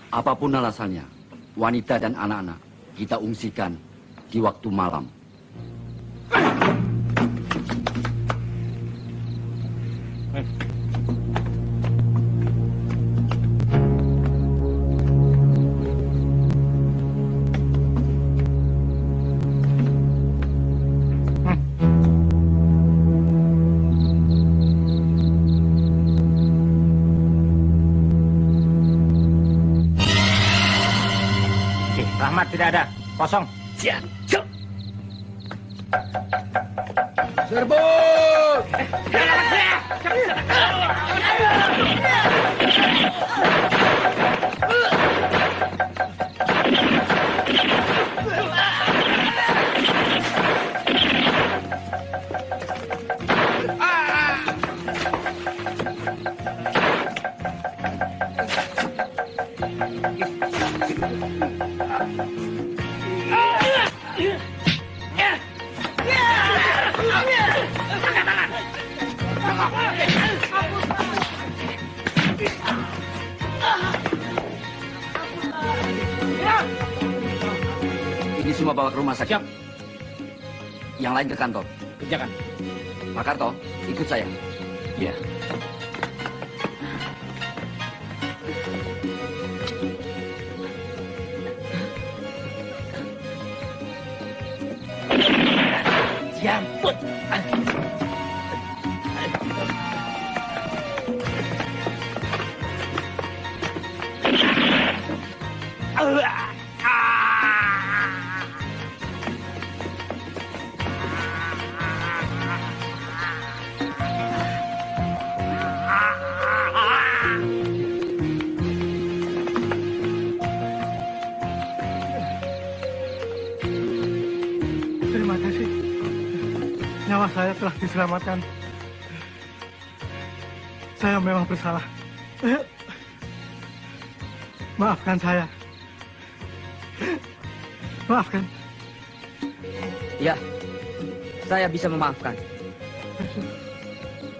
Apapun alasannya, wanita dan anak-anak kita ungsikan di waktu malam. tidak ada. Kosong. Siap. Serbu! Ini semua bawa ke rumah sakit. Siap. Yang lain ke kantor. Kerjakan. Pak Karto, ikut saya. Ya. Jambut. Terima kasih. Nyawa saya telah diselamatkan. Saya memang bersalah. Maafkan saya. Maafkan. Ya, saya bisa memaafkan.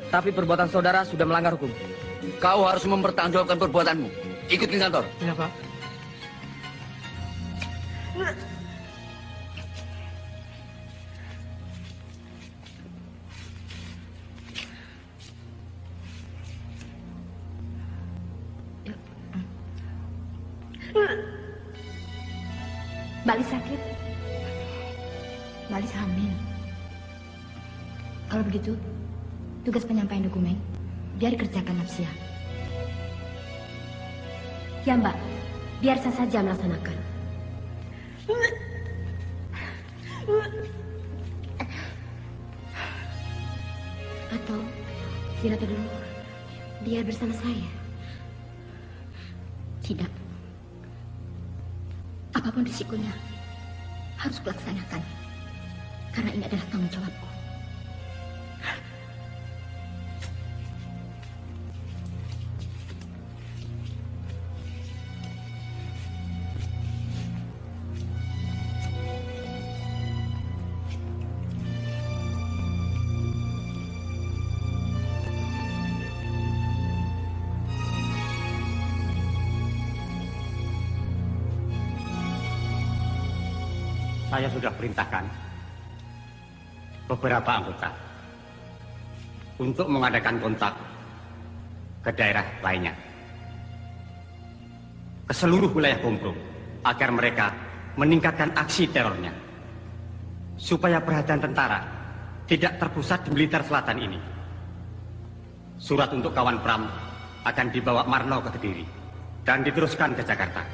Tapi perbuatan saudara sudah melanggar hukum. Kau harus mempertanggungjawabkan perbuatanmu. Ikut ke kantor. Iya, Pak. Balik sakit. Balik hamil. Kalau begitu, tugas penyampaian dokumen biar dikerjakan Nafsia. Ya, Mbak. Biar saya saja melaksanakan. Atau Sirata dulu biar bersama saya. Tidak. Apapun risikonya, harus kulaksanakan. Karena ini adalah tanggung jawabku. Saya sudah perintahkan beberapa anggota untuk mengadakan kontak ke daerah lainnya, ke seluruh wilayah Gombrong, agar mereka meningkatkan aksi terornya, supaya perhatian tentara tidak terpusat di Blitar Selatan ini. Surat untuk kawan Pram akan dibawa Marno ke Kediri dan diteruskan ke Jakarta.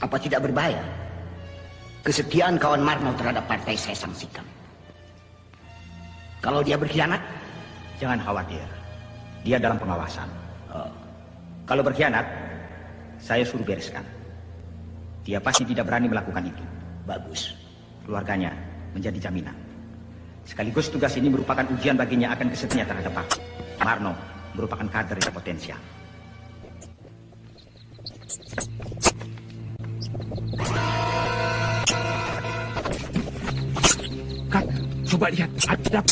Apa tidak berbahaya? Kesetiaan kawan Marno terhadap partai saya sanksikan. Kalau dia berkhianat? Jangan khawatir. Dia dalam pengawasan. Kalau berkhianat, saya suruh bereskan. Dia pasti tidak berani melakukan itu. Bagus. Keluarganya menjadi jaminan. Sekaligus tugas ini merupakan ujian baginya akan kesetiaan terhadap Pak Marno, merupakan kader yang potensial. Kak, coba lihat. Ada.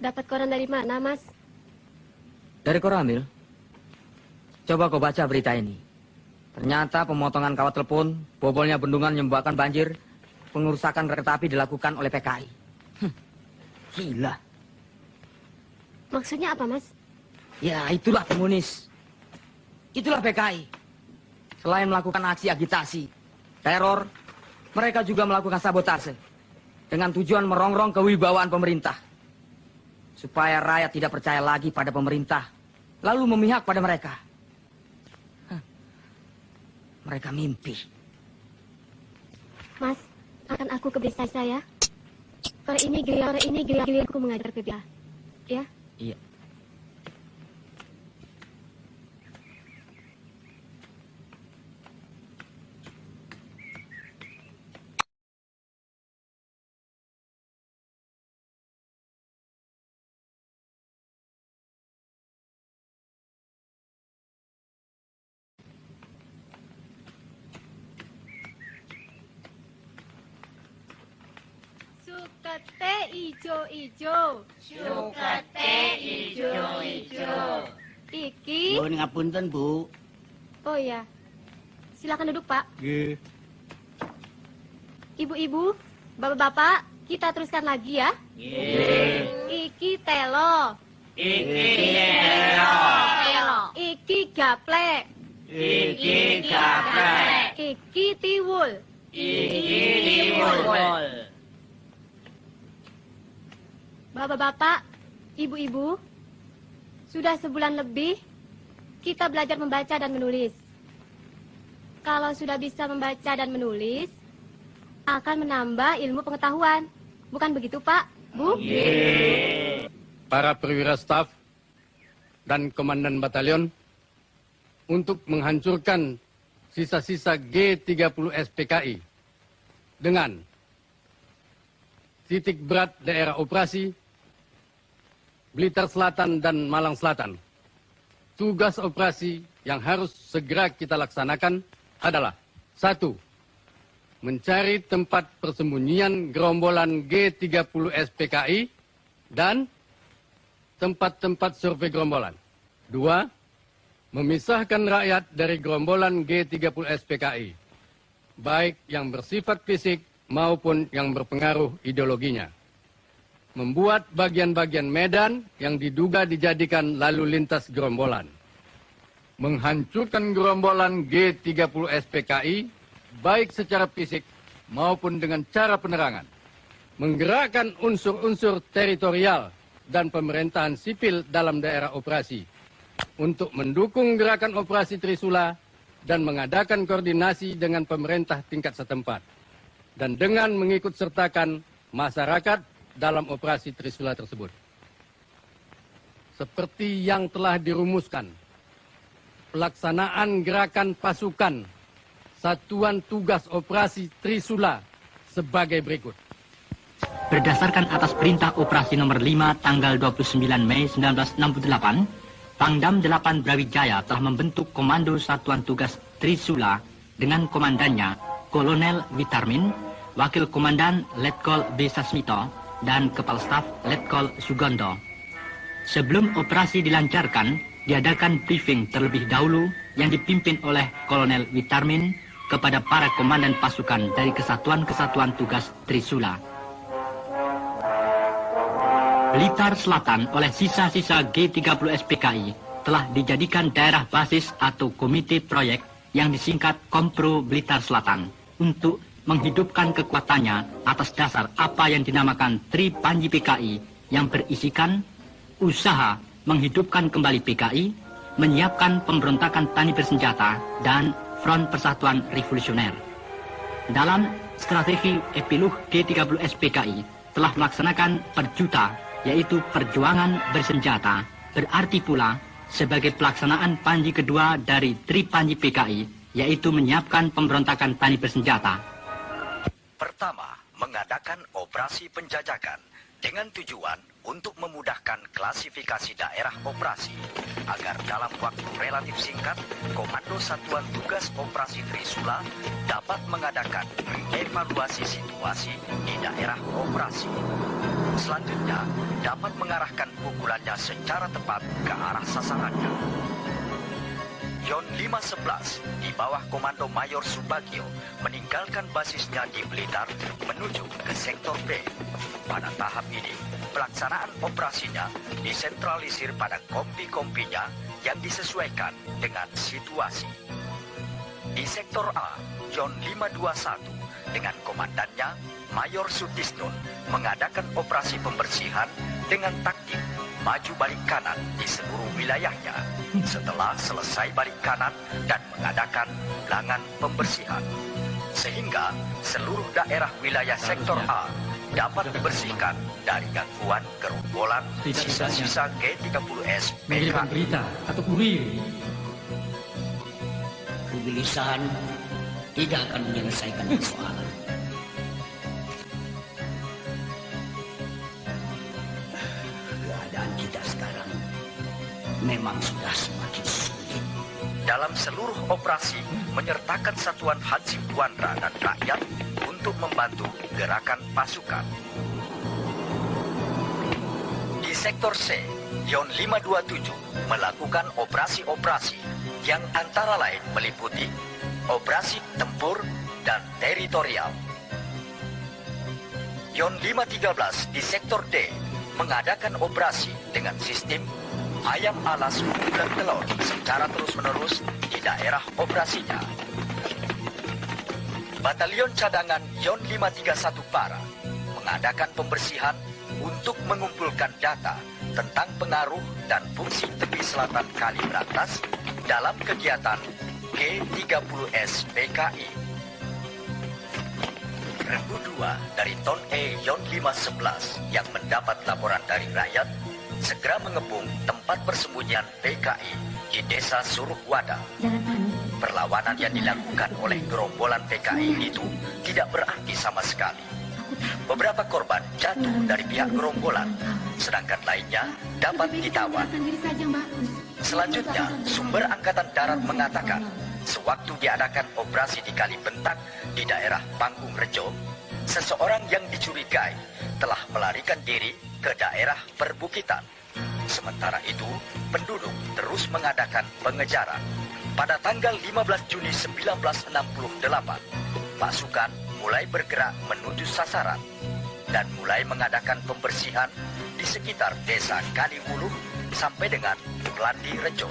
Dapat koran dari mana, Mas? Dari Koramil. Coba kau baca berita ini. Ternyata pemotongan kawat telepon, bobolnya bendungan menyebabkan banjir, pengerusakan kereta api dilakukan oleh PKI. Gila. Maksudnya apa, Mas? Ya, itulah komunis. Itulah PKI. Selain melakukan aksi agitasi, teror, mereka juga melakukan sabotase. Dengan tujuan merongrong kewibawaan pemerintah. Supaya rakyat tidak percaya lagi pada pemerintah, lalu memihak pada mereka. Mereka mimpi. Mas, akan aku ke desa saya. Sore ini giliran aku mengajar PPA. Ya? Iya. Sukete ijo-ijo. Sukete ijo-ijo. Iki. Mohon ngapunten, Bu. Oh iya. Silakan duduk, Pak. Nggih. Ibu-ibu, bapak-bapak, kita teruskan lagi ya. Iki telo. Iki telo. Iki gaplek. Iki gaplek. Iki tiwul. Iki tiwul. Bapak-bapak, ibu-ibu, sudah sebulan lebih kita belajar membaca dan menulis. Kalau sudah bisa membaca dan menulis, akan menambah ilmu pengetahuan. Bukan begitu, Pak? Bu? Para perwira staf dan komandan batalion untuk menghancurkan sisa-sisa G30 SPKI dengan titik berat daerah operasi Blitar Selatan dan Malang Selatan. Tugas operasi yang harus segera kita laksanakan adalah 1. Mencari tempat persembunyian gerombolan G30 SPKI dan tempat-tempat survei gerombolan. 2. Memisahkan rakyat dari gerombolan G30 SPKI, baik yang bersifat fisik maupun yang berpengaruh ideologinya. Membuat bagian-bagian medan yang diduga dijadikan lalu lintas gerombolan. Menghancurkan gerombolan G30 SPKI, baik secara fisik maupun dengan cara penerangan. Menggerakkan unsur-unsur teritorial dan pemerintahan sipil dalam daerah operasi untuk mendukung gerakan operasi Trisula dan mengadakan koordinasi dengan pemerintah tingkat setempat. Dan dengan mengikut sertakan masyarakat dalam operasi Trisula tersebut. Seperti yang telah dirumuskan, pelaksanaan gerakan pasukan Satuan Tugas Operasi Trisula sebagai berikut. Berdasarkan atas perintah operasi nomor 5 tanggal 29 Mei 1968, Pangdam 8 Brawijaya telah membentuk Komando Satuan Tugas Trisula dengan komandannya Kolonel Witarmin, Wakil Komandan Letkol B. Sasmito, dan Kepala Staf Letkol Sugondo. Sebelum operasi dilancarkan, diadakan briefing terlebih dahulu yang dipimpin oleh Kolonel Witarmin kepada para komandan pasukan dari kesatuan-kesatuan tugas Trisula. Blitar Selatan oleh sisa-sisa G30 SPKI telah dijadikan daerah basis atau komite proyek yang disingkat Kompro Blitar Selatan untuk menghidupkan kekuatannya atas dasar apa yang dinamakan Tri Panji PKI yang berisikan usaha menghidupkan kembali PKI, menyiapkan pemberontakan tani bersenjata, dan Front Persatuan Revolusioner. Dalam strategi epilog G30 SPKI telah melaksanakan perjuta, yaitu perjuangan bersenjata, berarti pula sebagai pelaksanaan panji kedua dari Tri Panji PKI, yaitu menyiapkan pemberontakan tani bersenjata. Pertama, mengadakan operasi penjajakan dengan tujuan untuk memudahkan klasifikasi daerah operasi agar dalam waktu relatif singkat Komando Satuan Tugas Operasi Trisula dapat mengadakan evaluasi situasi di daerah operasi. Selanjutnya, dapat mengarahkan pukulannya secara tepat ke arah sasarannya. Yon 511 di bawah Komando Mayor Subagio meninggalkan basisnya di Blitar menuju ke Sektor B. Pada tahap ini, pelaksanaan operasinya disentralisir pada kompi-kompinya yang disesuaikan dengan situasi. Di Sektor A, Yon 521 dengan komandannya Mayor Sutisnun mengadakan operasi pembersihan dengan taktik maju balik kanan di seluruh wilayahnya setelah selesai balik kanan dan mengadakan ulangan pembersihan. Sehingga seluruh daerah wilayah Sektor A dapat dibersihkan dari gangguan gerombolan sisa-sisa G30S Mengirimkan berita atau kurir. Kegelisahan tidak akan menyelesaikan persoalan. Keadaan kita sekarang memang sudah semakin sulit. Dalam seluruh operasi menyertakan satuan Hansip Wandra dan rakyat untuk membantu gerakan pasukan. Di Sektor C, Yon 527 melakukan operasi-operasi yang antara lain meliputi operasi tempur dan teritorial. Yon 513 di Sektor D mengadakan operasi dengan sistem ayam alas bulan telur secara terus-menerus di daerah operasinya. Batalion Cadangan Yon 531 Para mengadakan pembersihan untuk mengumpulkan data tentang pengaruh dan fungsi tepi selatan Kali Brantas dalam kegiatan G30S PKI. Regu 2 dari Ton E Yon 511 yang mendapat laporan dari rakyat segera mengepung tempat persembunyian PKI di Desa Suruhwada. Perlawanan yang dilakukan oleh gerombolan PKI itu tidak berarti sama sekali. Beberapa korban jatuh dari pihak gerombolan, sedangkan lainnya dapat ditawan. Selanjutnya, sumber Angkatan Darat mengatakan, sewaktu diadakan operasi di Kali Bentak di daerah Panggung Rejo, seseorang yang dicurigai telah melarikan diri ke daerah perbukitan. Sementara itu, penduduk terus mengadakan pengejaran. Pada tanggal 15 Juni 1968, pasukan mulai bergerak menuju sasaran dan mulai mengadakan pembersihan di sekitar desa Kaliwuluh sampai dengan Landi Rejo.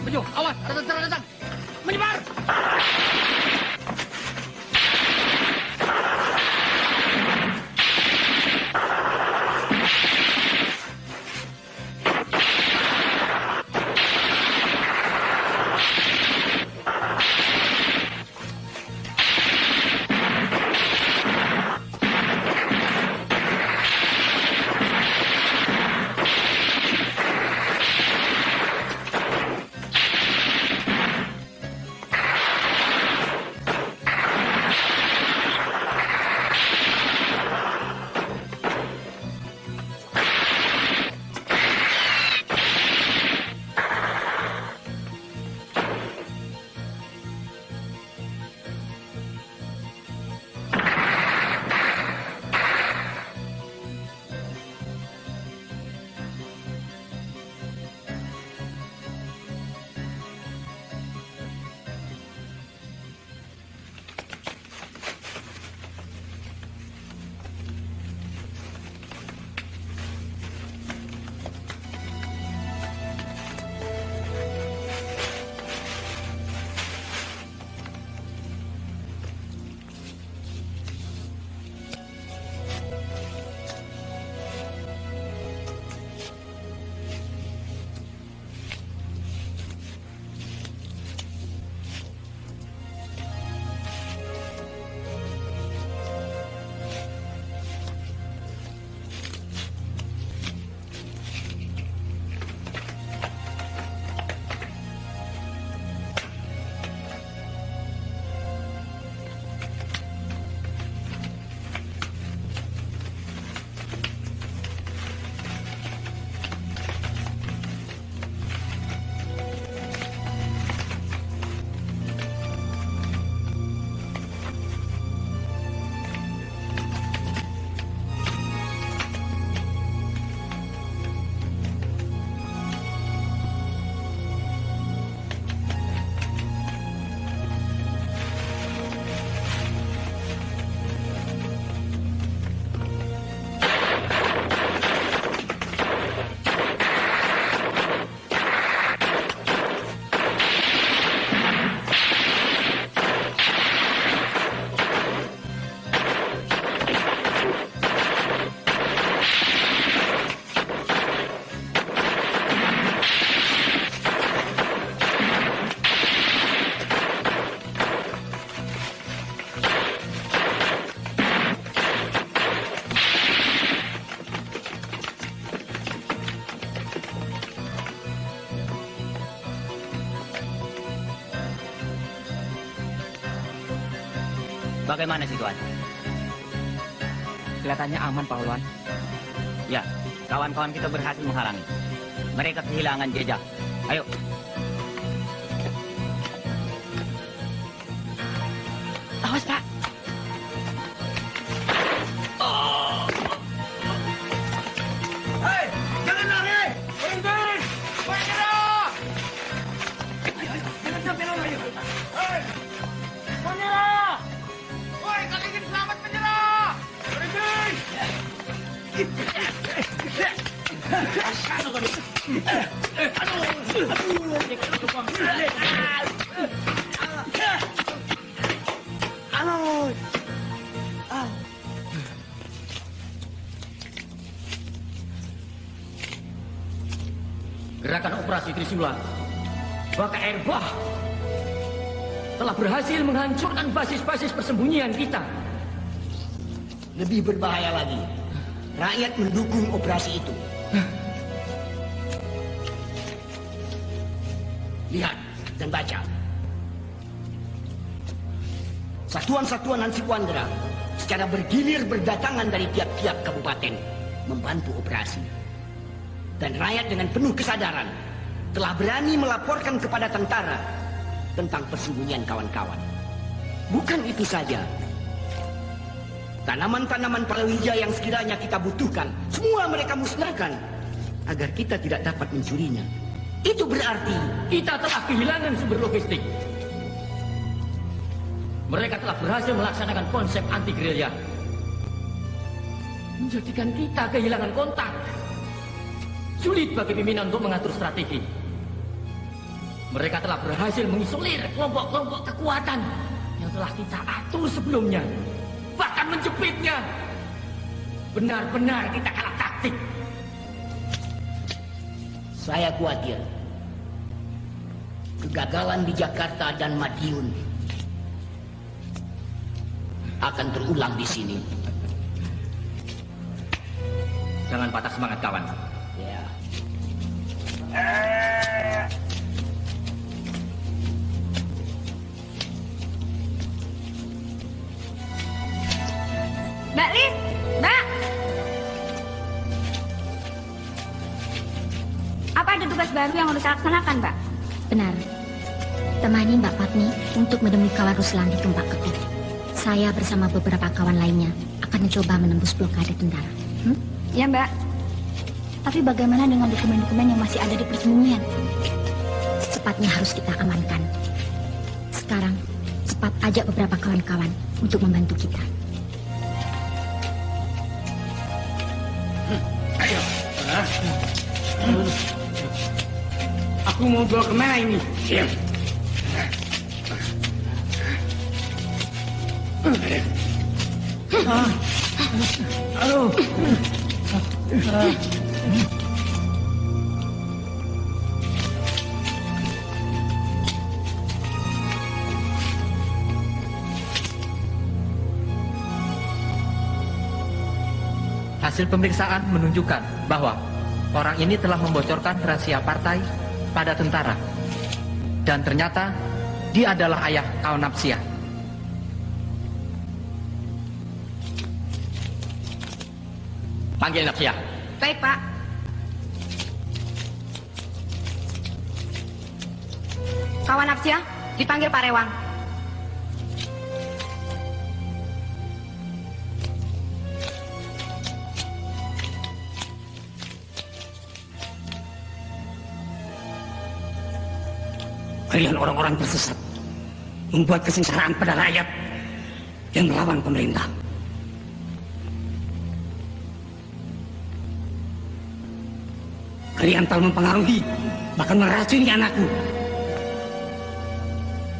Bejo, awas, ada tentara datang. Menyebar! Bagaimana situasi? Kelihatannya aman, Pak Ulwan. Ya, kawan-kawan kita berhasil menghalangi. Mereka kehilangan jejak. Ayo. Awas, Pak. Hei, jangan lari! Berhenti! Menyerah! Jangan sampai lari! Hei, menyerah! Woi, kalau ingin selamat menyerah! Berhenti! Gerakan operasi Trisula, Baka Air Bah, telah berhasil menghancurkan basis-basis persembunyian kita. Lebih berbahaya lagi, rakyat mendukung operasi itu. Lihat dan baca. Satuan-satuan Hansip Wandera secara bergilir berdatangan dari tiap-tiap kabupaten membantu operasi. Dan rakyat dengan penuh kesadaran telah berani melaporkan kepada tentara tentang persembunyian kawan-kawan. Bukan itu saja. Tanaman-tanaman palawija yang sekiranya kita butuhkan, semua mereka musnahkan agar kita tidak dapat mencurinya. Itu berarti kita telah kehilangan sumber logistik. Mereka telah berhasil melaksanakan konsep anti-gerilya, menjadikan kita kehilangan kontak. Sulit bagi pimpinan untuk mengatur strategi. Mereka telah berhasil mengisolir kelompok-kelompok kekuatan yang telah kita atur sebelumnya, bahkan menjepitnya. Benar-benar kita kalah taktik. Saya khawatir kegagalan di Jakarta dan Madiun akan terulang di sini. Jangan patah semangat, kawan. Ya. Mbak Lis, Mbak. Apa ada tugas baru yang harus saya laksanakan, Mbak? Benar. Temani Mbak Patmi untuk menemui kawan Ruslan di Tumpak Ketik. Saya bersama beberapa kawan lainnya akan mencoba menembus blokade tentara. Ya, Mbak. Tapi bagaimana dengan dokumen-dokumen yang masih ada di persembunyian? Secepatnya harus kita amankan. Sekarang, cepat ajak beberapa kawan-kawan untuk membantu kita. Ayo. Aku mau bawa kemana ini? Siap. Halo. Hasil pemeriksaan menunjukkan bahwa orang ini telah membocorkan rahasia partai pada tentara. Dan ternyata dia adalah ayah kawan Napsia. Panggil Napsia. Baik, Pak. Kawan Napsia, dipanggil Pak Rewang. Kalian orang-orang tersesat, membuat kesengsaraan pada rakyat yang melawan pemerintah. Kalian telah mempengaruhi, bahkan meracuni anakku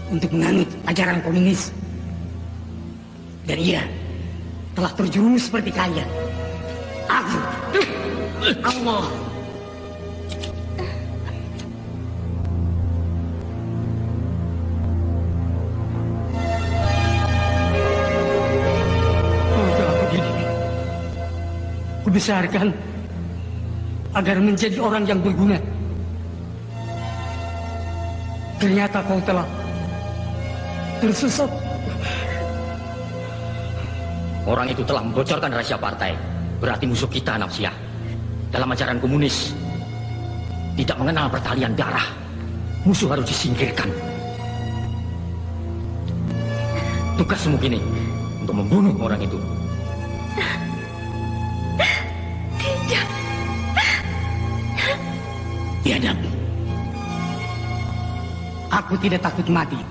untuk menganut ajaran komunis. Dan ia telah terjerumus seperti kalian. Aku, Allah. Kubesarkan agar menjadi orang yang berguna. Ternyata kau telah tersesat. Orang itu telah membocorkan rahasia partai. Berarti musuh kita, Nafsiyah. Dalam ajaran komunis, tidak mengenal pertalian darah. Musuh harus disingkirkan. Tugasmu kini untuk membunuh orang itu. Tidak. Biadab. Aku tidak takut mati.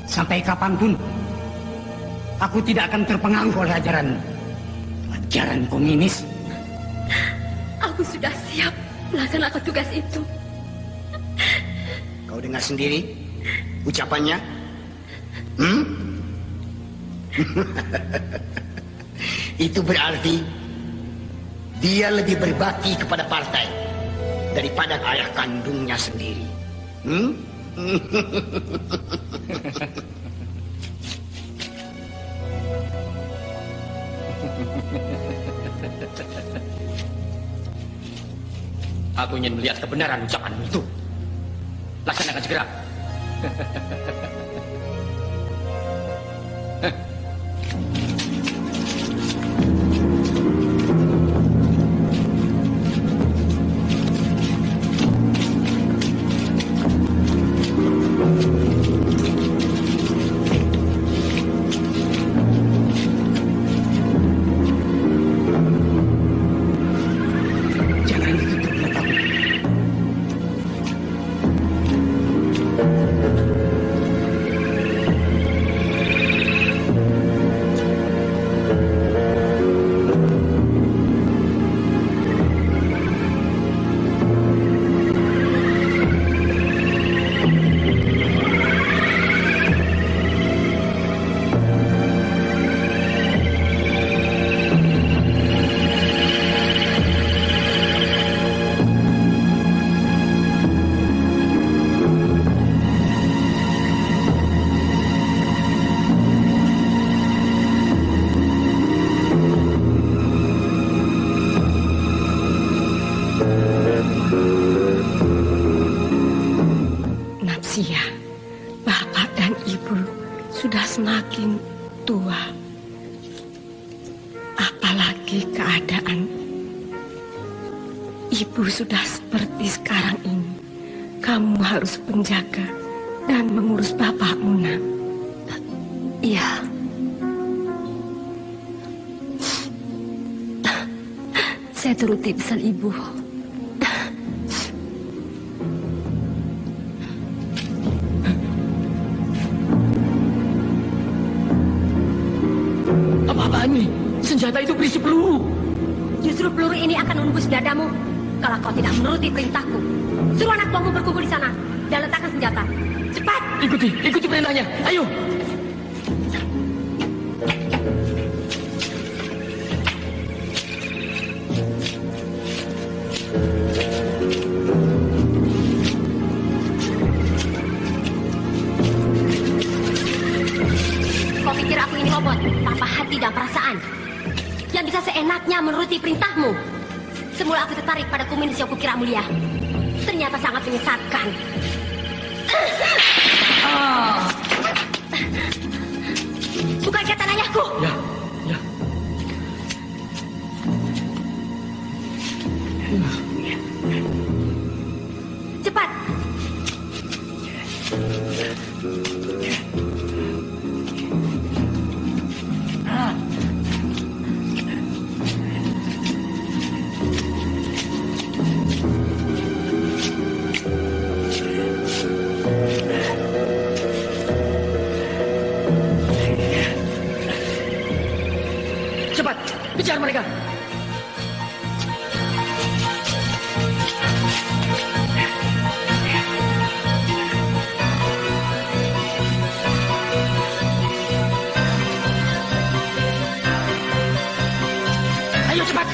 Sampai kapanpun, aku tidak akan terpengaruh oleh ajaran komunis. Aku sudah siap melaksanakan tugas itu. Kau dengar sendiri ucapannya? Itu berarti dia lebih berbakti kepada partai daripada ayah kandungnya sendiri. Aku ingin melihat kebenaran ucapanmu itu. Laksanakan segera. Nafsiyah, bapak dan ibu sudah semakin tua. Apalagi keadaan ibu sudah seperti sekarang ini. Kamu harus menjaga dan mengurus bapakmu, Nak. Iya. Saya turuti pesan ibu. Apa-apaan ini? Senjata itu berisi peluru. Justru peluru ini akan menembus dadamu kalau kau tidak menuruti perintahku. Suruh anak buahmu berkumpul di sana dan letakkan senjata. Cepat! Ikuti perintahnya. Ayo. Kau pikir aku ini robot tanpa hati dan perasaan yang bisa seenaknya menuruti perintahmu? Semula aku tertarik pada komunis yang kukira mulia. Ternyata sangat menyesatkan. Bukan kata ayahku. Ya. Cepat. Cepat, kejar mereka. Ayo cepat.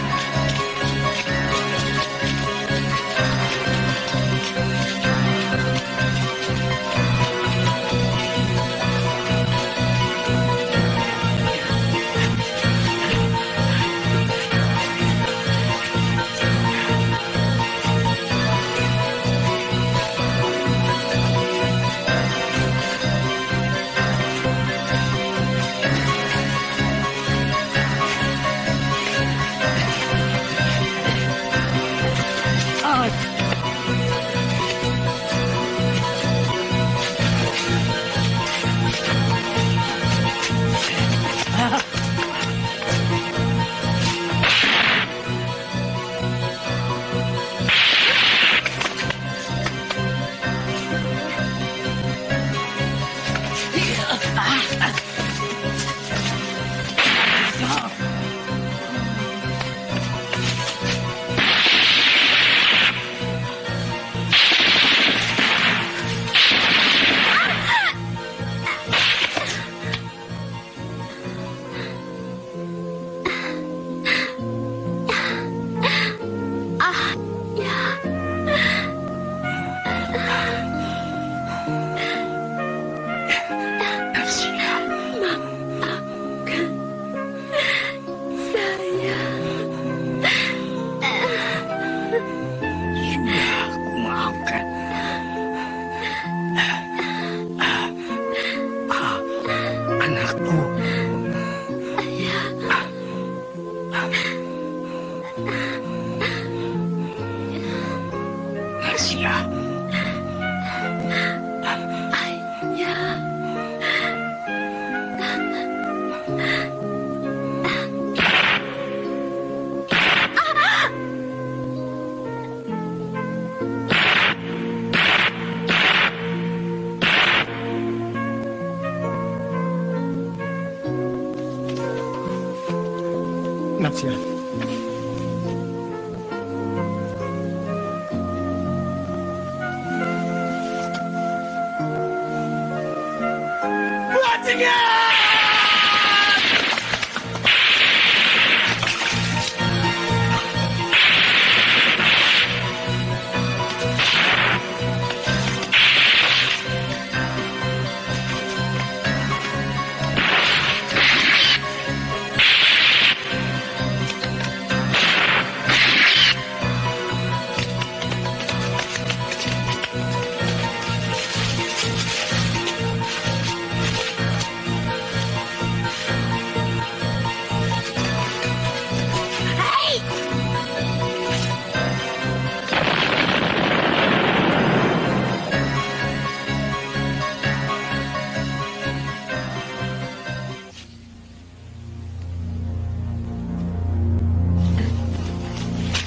Natsya. Ayah. Natsya.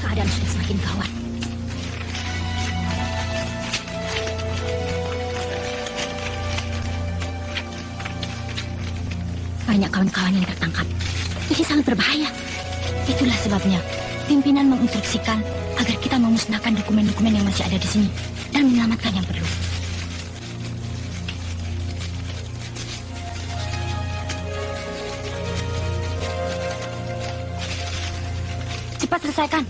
Keadaan sudah semakin gawat. Banyak kawan-kawan yang tertangkap. Ini sangat berbahaya. Itulah sebabnya pimpinan menginstruksikan agar kita memusnahkan dokumen-dokumen yang masih ada di sini dan menyelamatkan yang perlu. Cepat selesaikan.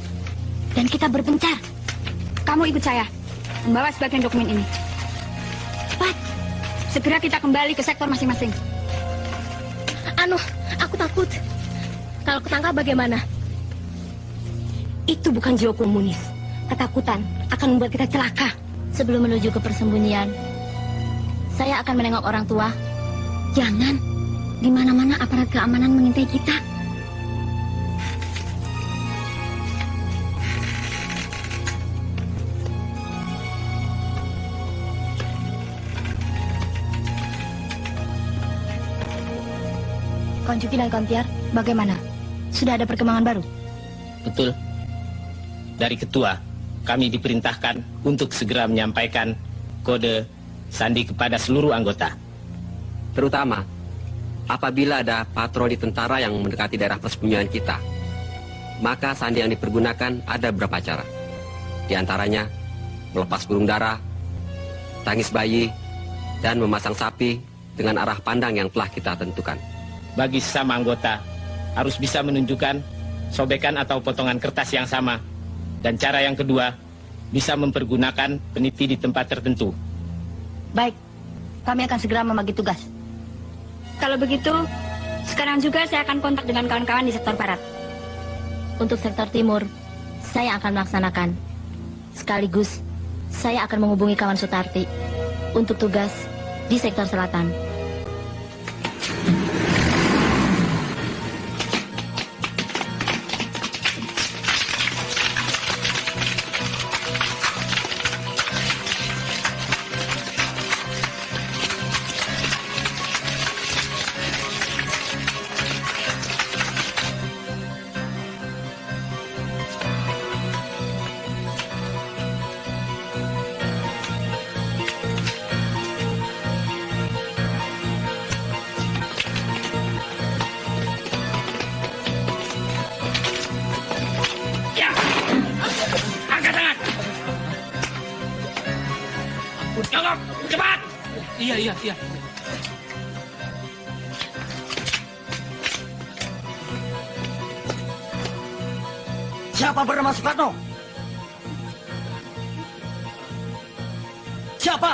Dan kita berpencar. Kamu ikut saya. Membawa sebagian dokumen ini. Cepat. Segera kita kembali ke sektor masing-masing. Aku takut. Kalau ketangkap bagaimana? Itu bukan jiwa komunis. Ketakutan akan membuat kita celaka. Sebelum menuju ke persembunyian, saya akan menengok orang tua. Jangan. Di mana-mana aparat keamanan mengintai kita. Konjuki dan Kontiar, bagaimana? Sudah ada perkembangan baru? Betul. Dari ketua, kami diperintahkan untuk segera menyampaikan kode sandi kepada seluruh anggota. Terutama apabila ada patroli tentara yang mendekati daerah persembunyian kita, maka sandi yang dipergunakan ada beberapa cara. Di antaranya melepas burung dara, tangis bayi, dan memasang sapi dengan arah pandang yang telah kita tentukan. Bagi sesama anggota, harus bisa menunjukkan sobekan atau potongan kertas yang sama. Dan cara yang kedua, bisa mempergunakan peniti di tempat tertentu. Baik, kami akan segera membagi tugas. Kalau begitu, sekarang juga saya akan kontak dengan kawan-kawan di sektor barat. Untuk sektor timur, saya akan melaksanakan. Sekaligus, saya akan menghubungi kawan Sutarti untuk tugas di sektor selatan. Cepat! Iya. Siapa bernama Soekarno? Siapa?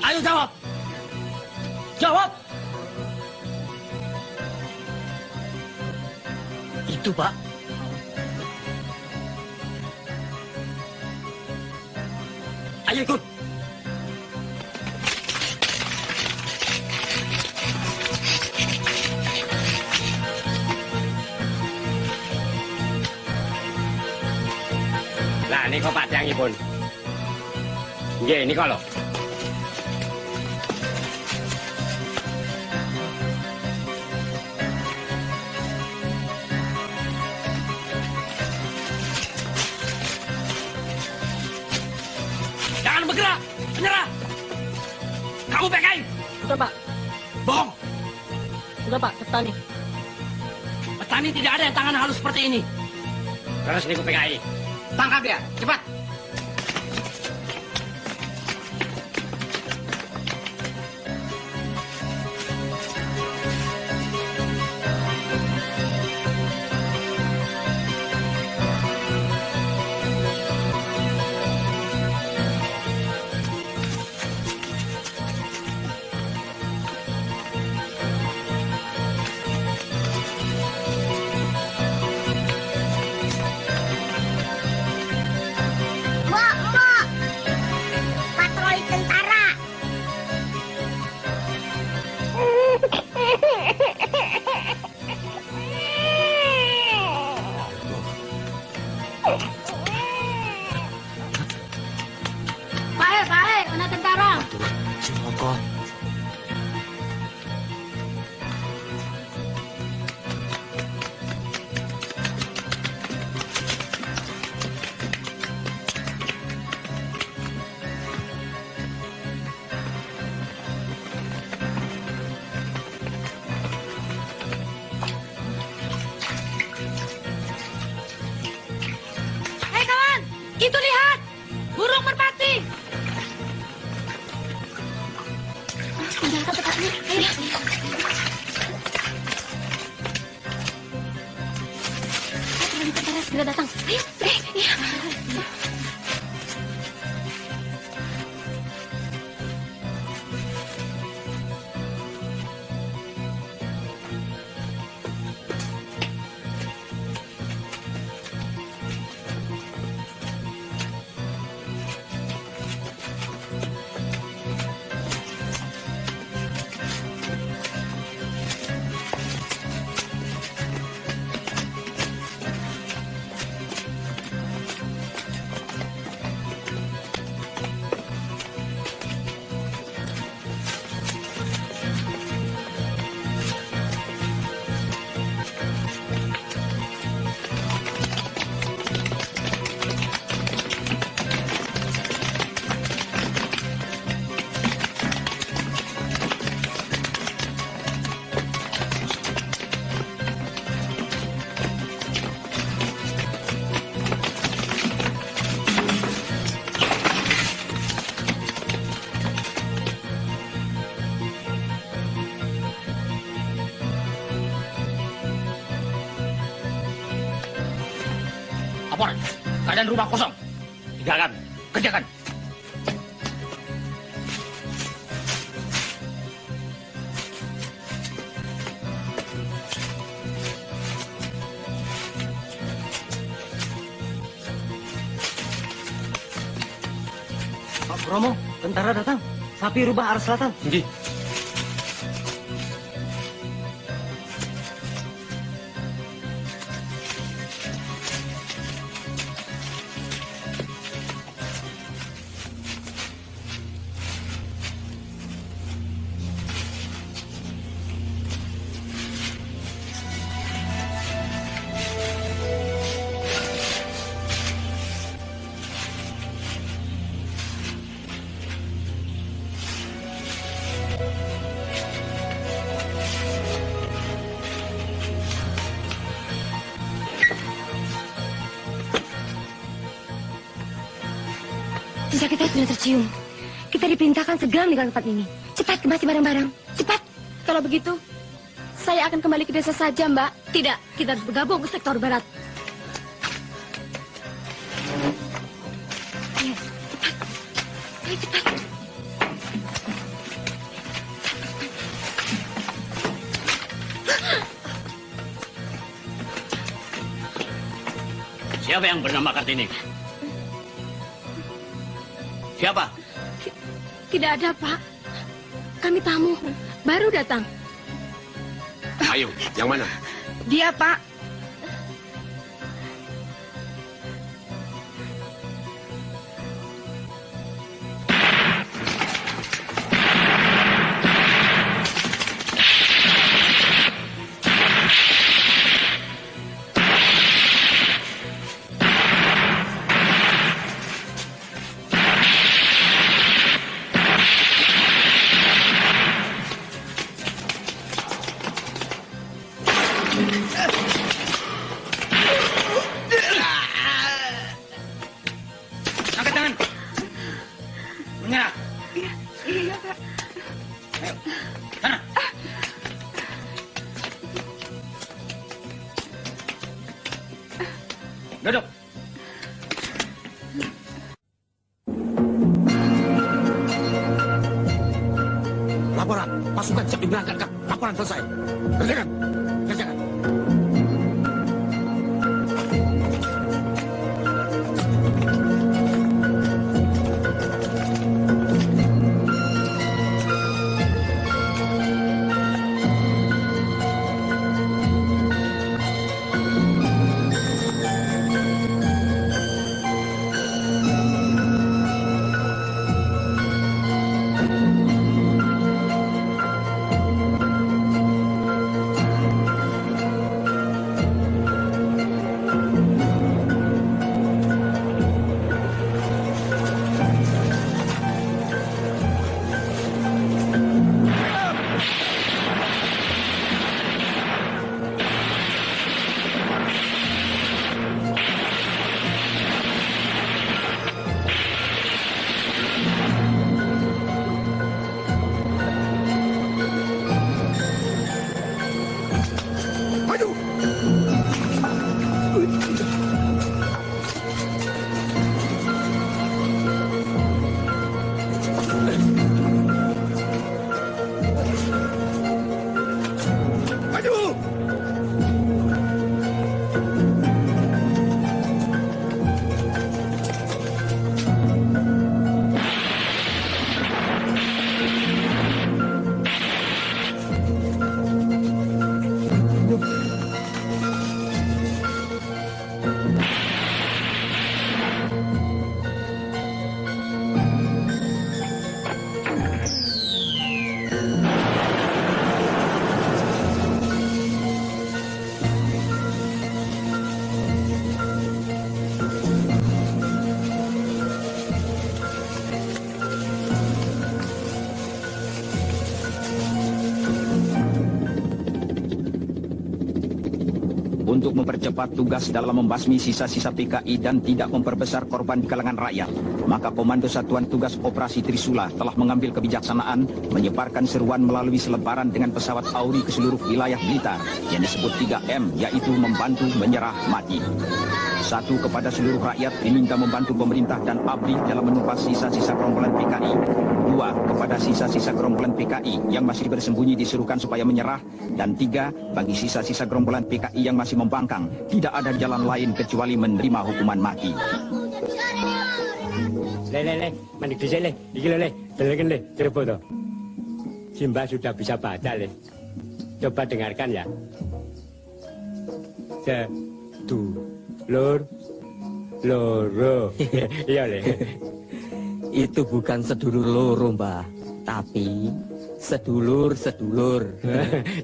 Ayo jawab. Jawab. Itu, Pak. Ayo ikut. Lah niku padangipun. Nggih niku lho. Jangan bergerak, menyerah. Kamu PKI. Sudah, Pak. Bohong. Sudah, Pak, petani. Petani tidak ada yang tangan halus seperti ini. Terus niku PKI. Tangkap dia, cepat. Patroli tentara. Pahe, anak tentara. Singokon. Hei kawan, itu lihat. Burung merpati. Tinggalkan tempatnya. Ayo. Patroli tentara segera datang. Ayo. Iya. Lapor, keadaan rumah kosong. Tinggalkan, kerjakan. Pak Bromo, tentara datang. Sapi rubah arah selatan. Nggih. Jejak kita sudah tercium. Kita diperintahkan segera meninggalkan tempat ini. Cepat kemasi barang-barang. Cepat. Kalau begitu, saya akan kembali ke desa saja, Mbak. Tidak, kita harus bergabung ke sektor barat. Ayo, cepat. Ayo, cepat. Siapa yang bernama Kartini? Siapa? Tidak ada, Pak. Kami tamu. Baru datang. Ayo, yang mana? Dia, Pak. Duduk. Laporan, pasukan siap diberangkatkan. Laporan selesai. Kerjakan. Kerjakan. Untuk mempercepat tugas dalam membasmi sisa-sisa PKI dan tidak memperbesar korban di kalangan rakyat, maka Komando Satuan Tugas Operasi Trisula telah mengambil kebijaksanaan menyebarkan seruan melalui selebaran dengan pesawat Auri ke seluruh wilayah Blitar yang disebut 3M, yaitu membantu, menyerah, mati. 1. Kepada seluruh rakyat diminta membantu pemerintah dan ABRI dalam menumpas sisa-sisa gerombolan PKI. 2. Kepada sisa-sisa gerombolan PKI yang masih bersembunyi disuruhkan supaya menyerah. Dan 3. Bagi sisa-sisa gerombolan PKI yang masih membangkang, tidak ada jalan lain kecuali menerima hukuman mati. Le, mandi di le. Iki le, dengarkan le, coba toh. Simba sudah bisa baca le. Coba dengarkan ya. Sedulur, loro. Iya le. Itu bukan sedulur loro, Mbah, tapi sedulur-sedulur.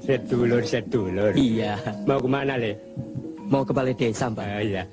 Sedulur-sedulur. Iya. Mau kemana le? Mau ke balai desa, Mbah. Iya.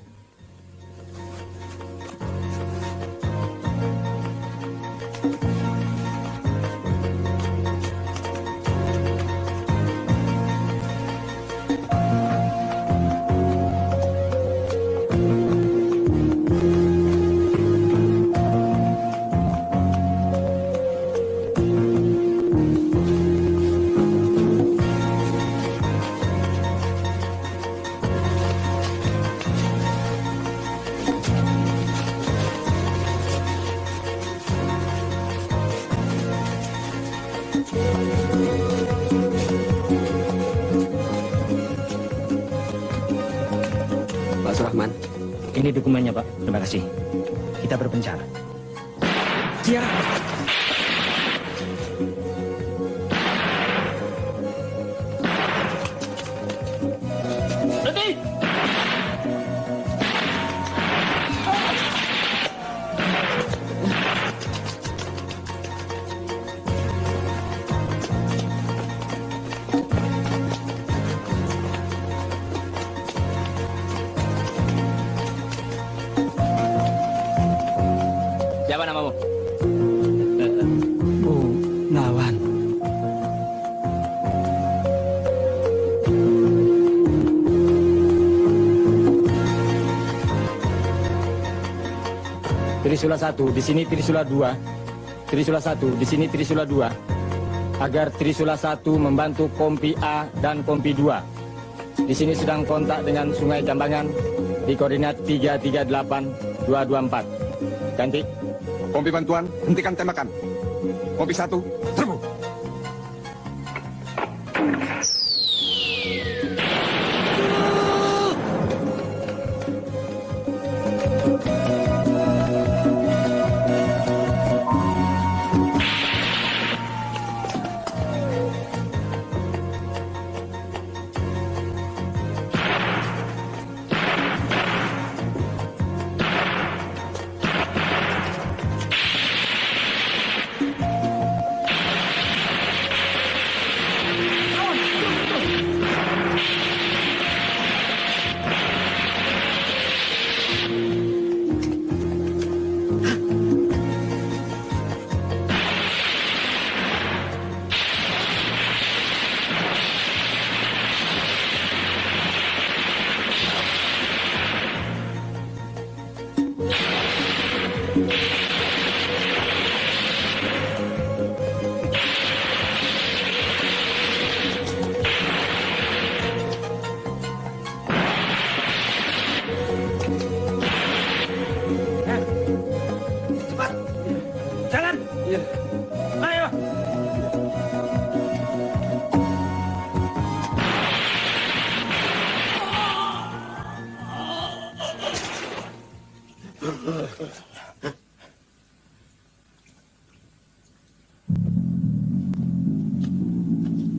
Pak Surahman. Ini dokumennya, Pak. Terima kasih. Kita berpencar. Siap. Berhenti! Siapa namamu? Nawan. Trisula 1, di sini Trisula 2. Trisula 1, di sini Trisula 2. Agar Trisula 1 membantu Kompi A dan Kompi 2. Di sini sedang kontak dengan Sungai Jambangan. di koordinat 338224. Ganti. Kompi bantuan, hentikan tembakan. Kompi 1, serbu.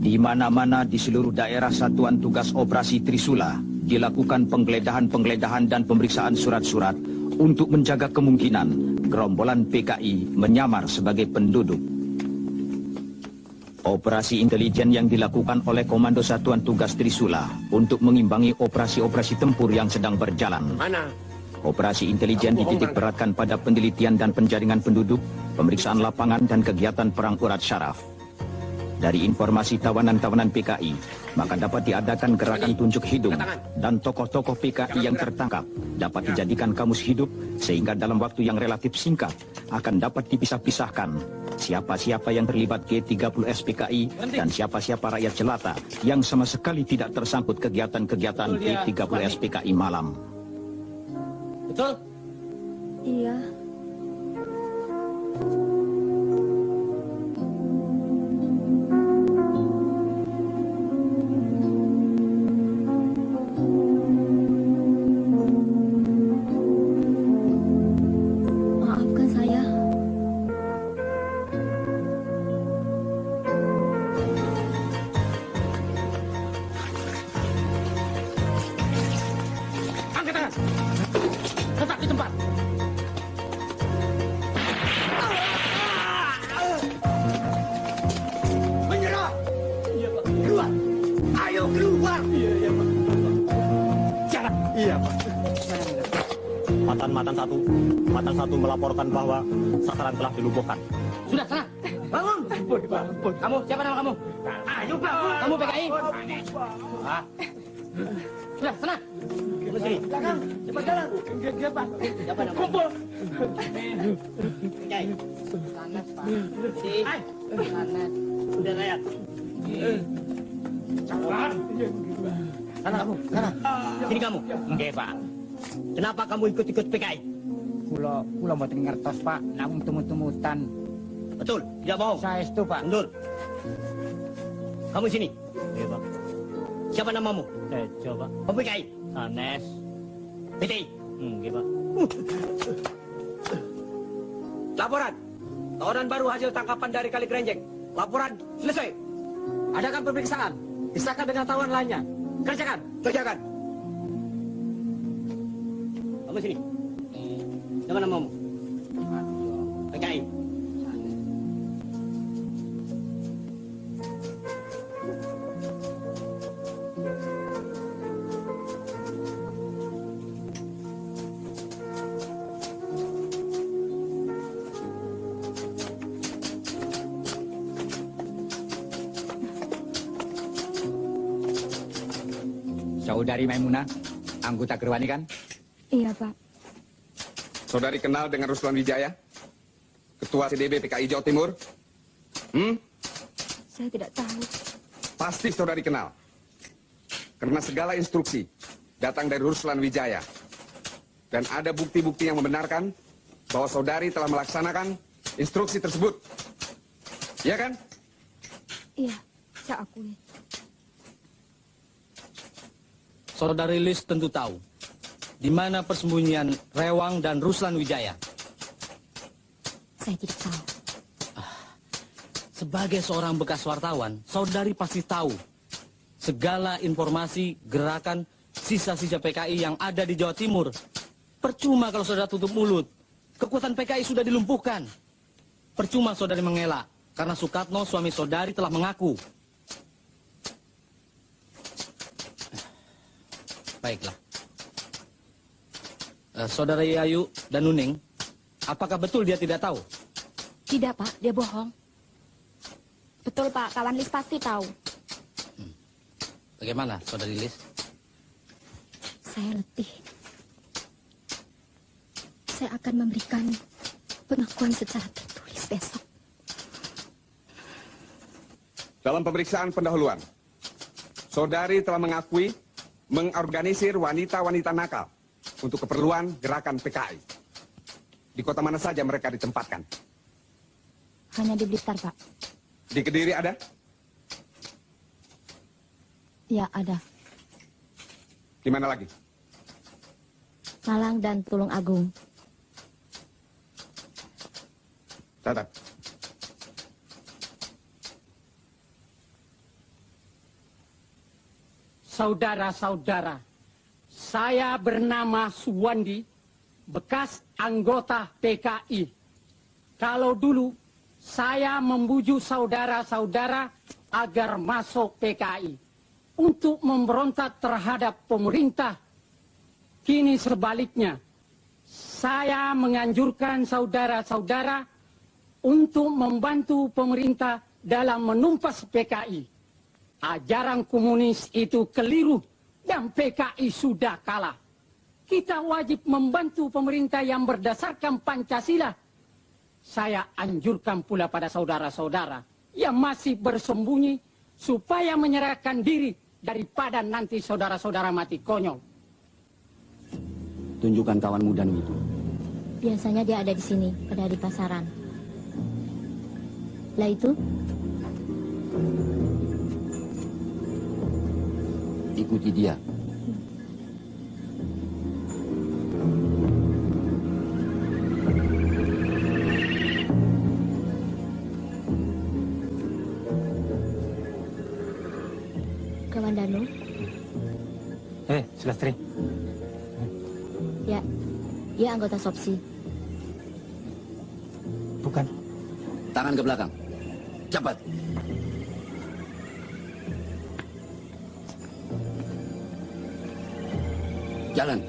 Di mana-mana di seluruh daerah Satuan Tugas Operasi Trisula dilakukan penggeledahan dan pemeriksaan surat-surat untuk menjaga kemungkinan gerombolan PKI menyamar sebagai penduduk. Operasi intelijen yang dilakukan oleh Komando Satuan Tugas Trisula untuk mengimbangi operasi-operasi tempur yang sedang berjalan. Operasi intelijen dititik beratkan pada penelitian dan penjaringan penduduk, pemeriksaan lapangan dan kegiatan perang urat syaraf. Dari informasi tawanan-tawanan PKI, maka dapat diadakan gerakan tunjuk hidung dan tokoh-tokoh PKI yang tertangkap dapat dijadikan kamus hidup sehingga dalam waktu yang relatif singkat akan dapat dipisah-pisahkan siapa-siapa yang terlibat G30 SPKI dan siapa-siapa rakyat jelata yang sama sekali tidak tersangkut kegiatan-kegiatan G30 SPKI malam. Betul? Iya. Maafkan saya. Angkat tangan. Tetap di tempat. Menyerah. Iya, Pak. Keluar. Ayo keluar. Iya, Pak. Jangan. Iya, Pak. Matan satu melaporkan bahwa sasaran telah dilumpuhkan. Sudah, sana. Bangun. Kamu, siapa nama kamu? Ayo, bangun. Kamu PKI? Ah. Sudah, sana. Kamu sini. Belakang. Cepat jalan. Enggak, Pak. Siapa nama? Kumpul. PKI. Sanet, Pak. Si. Sanet. Udah rakyat. Cawan. Sana kamu, sana. Sini kamu. Enggak, Pak. Kenapa kamu ikut-ikut PKI? Kula mboten ngertos, Pak. Namung tumut-tumutan. Betul, tidak bohong. Saestu, Pak. Mundur. Kamu sini. Iya, Pak. Siapa namamu? Tejo, Pak. Kamu PKI? Sanes. PTI? Nggih, Pak. Laporan. Tawanan baru hasil tangkapan dari Kali Kerenjeng. Laporan selesai. Adakan pemeriksaan. Pisahkan dengan tawanan lainnya. Kerjakan. Kerjakan. Kamu sini. Siapa namamu? PKI. Saudari Maimunah, anggota Gerwani kan? Iya, Pak. Saudari kenal dengan Ruslan Wijaya? Ketua CDB PKI Jawa Timur? Saya tidak tahu. Pasti saudari kenal. Karena segala instruksi datang dari Ruslan Wijaya. Dan ada bukti-bukti yang membenarkan bahwa saudari telah melaksanakan instruksi tersebut. Iya kan? Iya, saya akui. Saudari Lis tentu tahu di mana persembunyian Rewang dan Ruslan Wijaya. Saya tidak tahu. Sebagai seorang bekas wartawan, saudari pasti tahu segala informasi gerakan sisa-sisa PKI yang ada di Jawa Timur. Percuma kalau saudara tutup mulut. Kekuatan PKI sudah dilumpuhkan. Percuma saudari mengelak, karena Sukatno, suami saudari, telah mengaku. Baiklah. Saudara Yayu dan Nuning, apakah betul dia tidak tahu? Tidak, Pak. Dia bohong. Betul, Pak. Kawan Lis pasti tahu. Bagaimana, saudari Lis? Saya letih. Saya akan memberikan pengakuan secara tertulis besok. Dalam pemeriksaan pendahuluan, saudari telah mengakui mengorganisir wanita-wanita nakal untuk keperluan gerakan PKI. Di kota mana saja mereka ditempatkan? Hanya di Blitar, Pak. Di Kediri ada? Ya, ada. Di mana lagi? Malang dan Tulung Agung. Catat. Saudara-saudara, saya bernama Suwandi, bekas anggota PKI. Kalau dulu saya membujuk saudara-saudara agar masuk PKI untuk memberontak terhadap pemerintah. Kini sebaliknya, saya menganjurkan saudara-saudara untuk membantu pemerintah dalam menumpas PKI. Ajaran komunis itu keliru dan PKI sudah kalah. Kita wajib membantu pemerintah yang berdasarkan Pancasila. Saya anjurkan pula pada saudara-saudara yang masih bersembunyi supaya menyerahkan diri daripada nanti saudara-saudara mati konyol. Tunjukkan kawan mudamu itu. Biasanya dia ada di sini, pada di pasaran. Lah itu? Ikuti dia. Kawan Danu? Sulastri. Ya, dia anggota Sopsi. Bukan. Tangan ke belakang. Cepat. Jalan.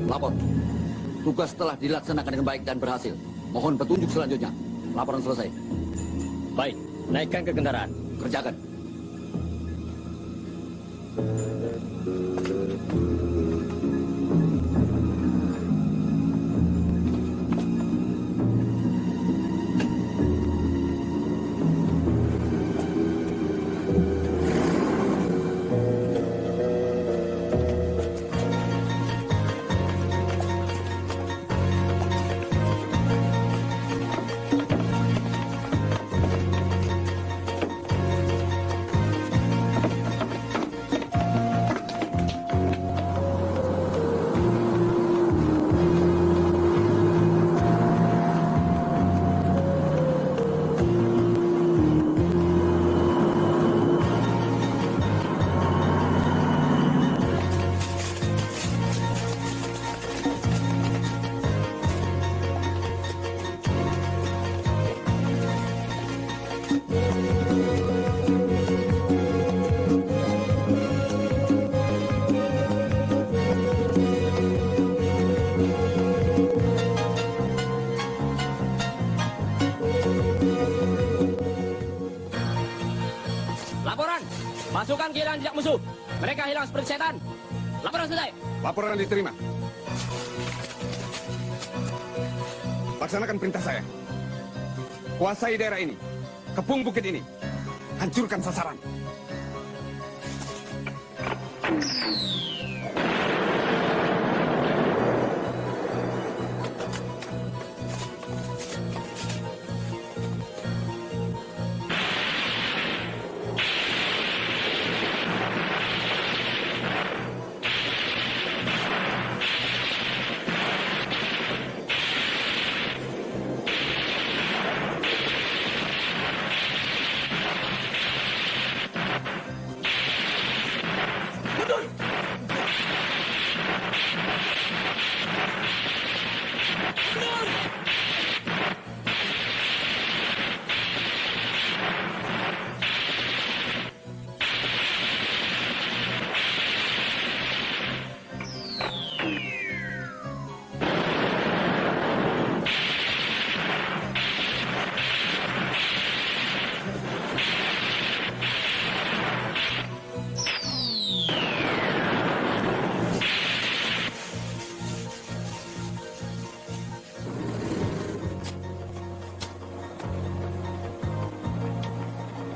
Lapor. Tugas telah dilaksanakan dengan baik dan berhasil. Mohon petunjuk selanjutnya. Laporan selesai. Baik, naikkan ke kendaraan. Kerjakan. Pasukan kehilangan jejak musuh. Mereka hilang seperti setan. Laporan selesai. Laporan diterima. Laksanakan perintah saya. Kuasai daerah ini. Kepung bukit ini. hancurkan sasaran.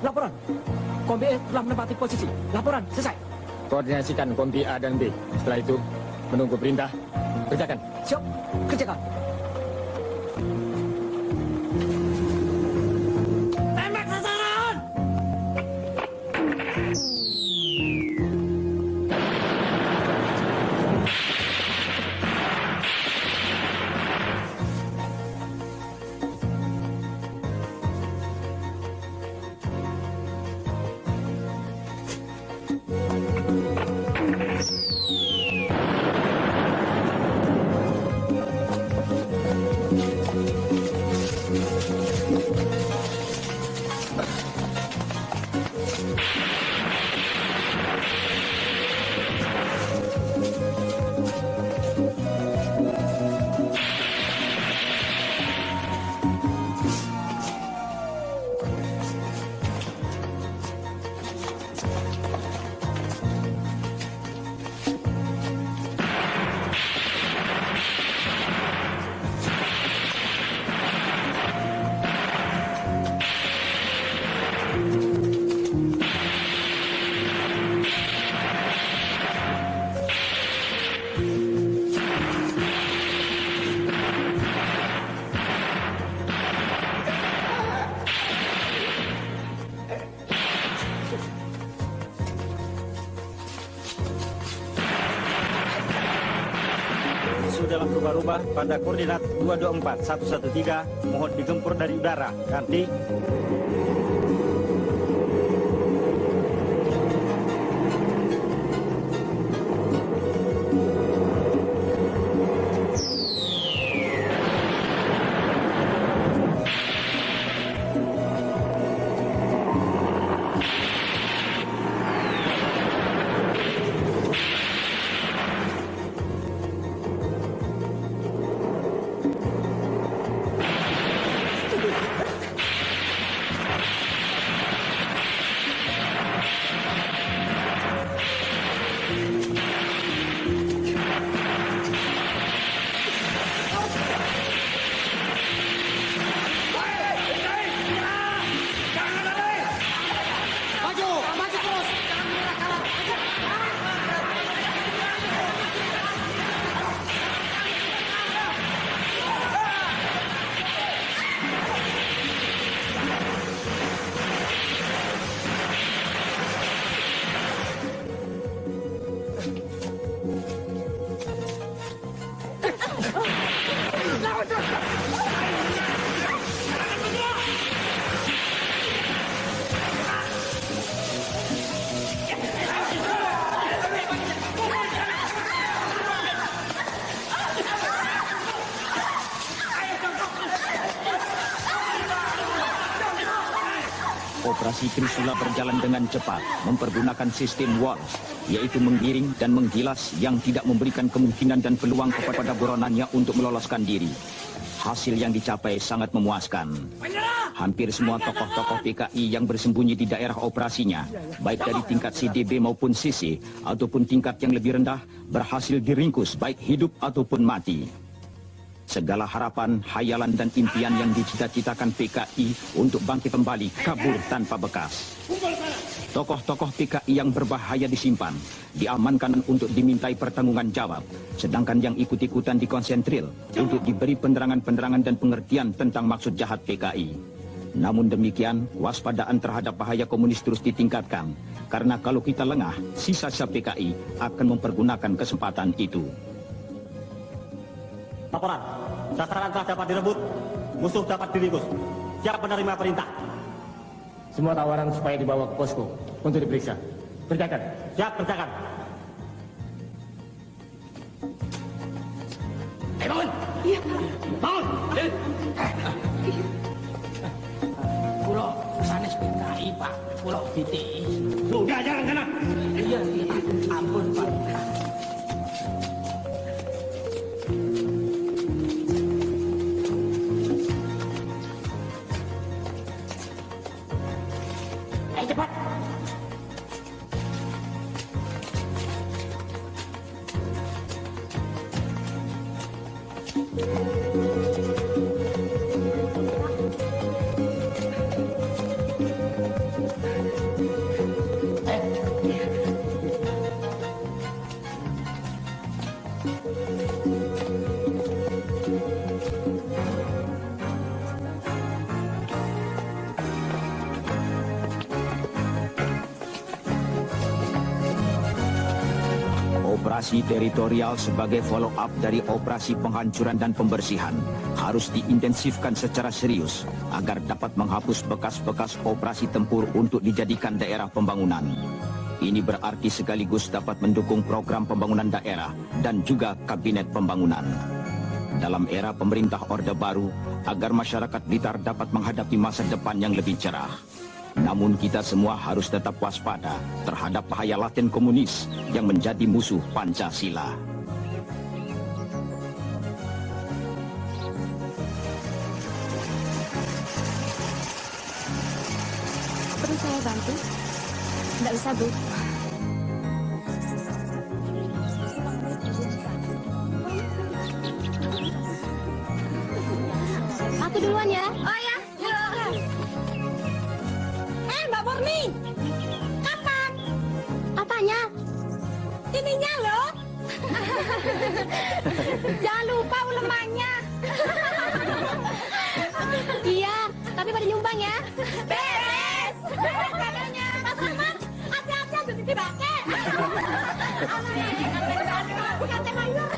Laporan. Kombi A telah menempati posisi. Laporan selesai. Koordinasikan kombi A dan B. Setelah itu, menunggu perintah. Kerjakan. Siap. Kerjakan. Tembak sasaran! Dalam rubah-rubah pada koordinat 224 113 mohon digempur dari udara. Ganti. Operasi Trisula berjalan dengan cepat, mempergunakan sistem walls, yaitu menggiring dan menggilas yang tidak memberikan kemungkinan dan peluang kepada buronannya untuk meloloskan diri. Hasil yang dicapai sangat memuaskan. Hampir semua tokoh-tokoh PKI yang bersembunyi di daerah operasinya, baik dari tingkat CDB maupun CC, ataupun tingkat yang lebih rendah, berhasil diringkus baik hidup ataupun mati. Segala harapan, hayalan dan impian yang dicita-citakan PKI untuk bangkit kembali kabur tanpa bekas. Tokoh-tokoh PKI yang berbahaya disimpan, diamankan untuk dimintai pertanggungan jawab, sedangkan yang ikut-ikutan dikonsentril untuk diberi penerangan-penerangan dan pengertian tentang maksud jahat PKI. Namun demikian, waspadaan terhadap bahaya komunis terus ditingkatkan, karena kalau kita lengah, sisa-sisa PKI akan mempergunakan kesempatan itu. Laporan, sasaran telah dapat direbut, musuh dapat diringkus. Siap menerima perintah. Semua tawaran supaya dibawa ke posko untuk diperiksa. Kerjakan. Siap, kerjakan. Bangun! Iya, Pak. Bangun! Pulau sanes PKI, Pak. Pulau GTI. Sudah, jalan sana. Iya, ampun, Pak. Ayo cepat! Operasi teritorial sebagai follow-up dari operasi penghancuran dan pembersihan harus diintensifkan secara serius agar dapat menghapus bekas-bekas operasi tempur untuk dijadikan daerah pembangunan. Ini berarti sekaligus dapat mendukung program pembangunan daerah dan juga kabinet pembangunan. Dalam era pemerintah Orde Baru, agar masyarakat Blitar dapat menghadapi masa depan yang lebih cerah. Namun kita semua harus tetap waspada terhadap bahaya laten komunis yang menjadi musuh Pancasila. Perlu saya bantu? Tidak usah, Bu. Aku duluan ya. Oh ya, Mbak Murni, kapan? Apanya? Ininya loh. Jangan lupa ulemannya. Iya, tapi pada nyumbang ya. Beres. Beres katanya. Mas Ahmad, hati-hati ambil titi bangke. Bukan sayur.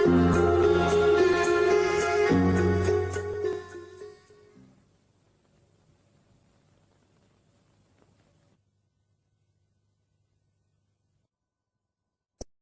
Thank you.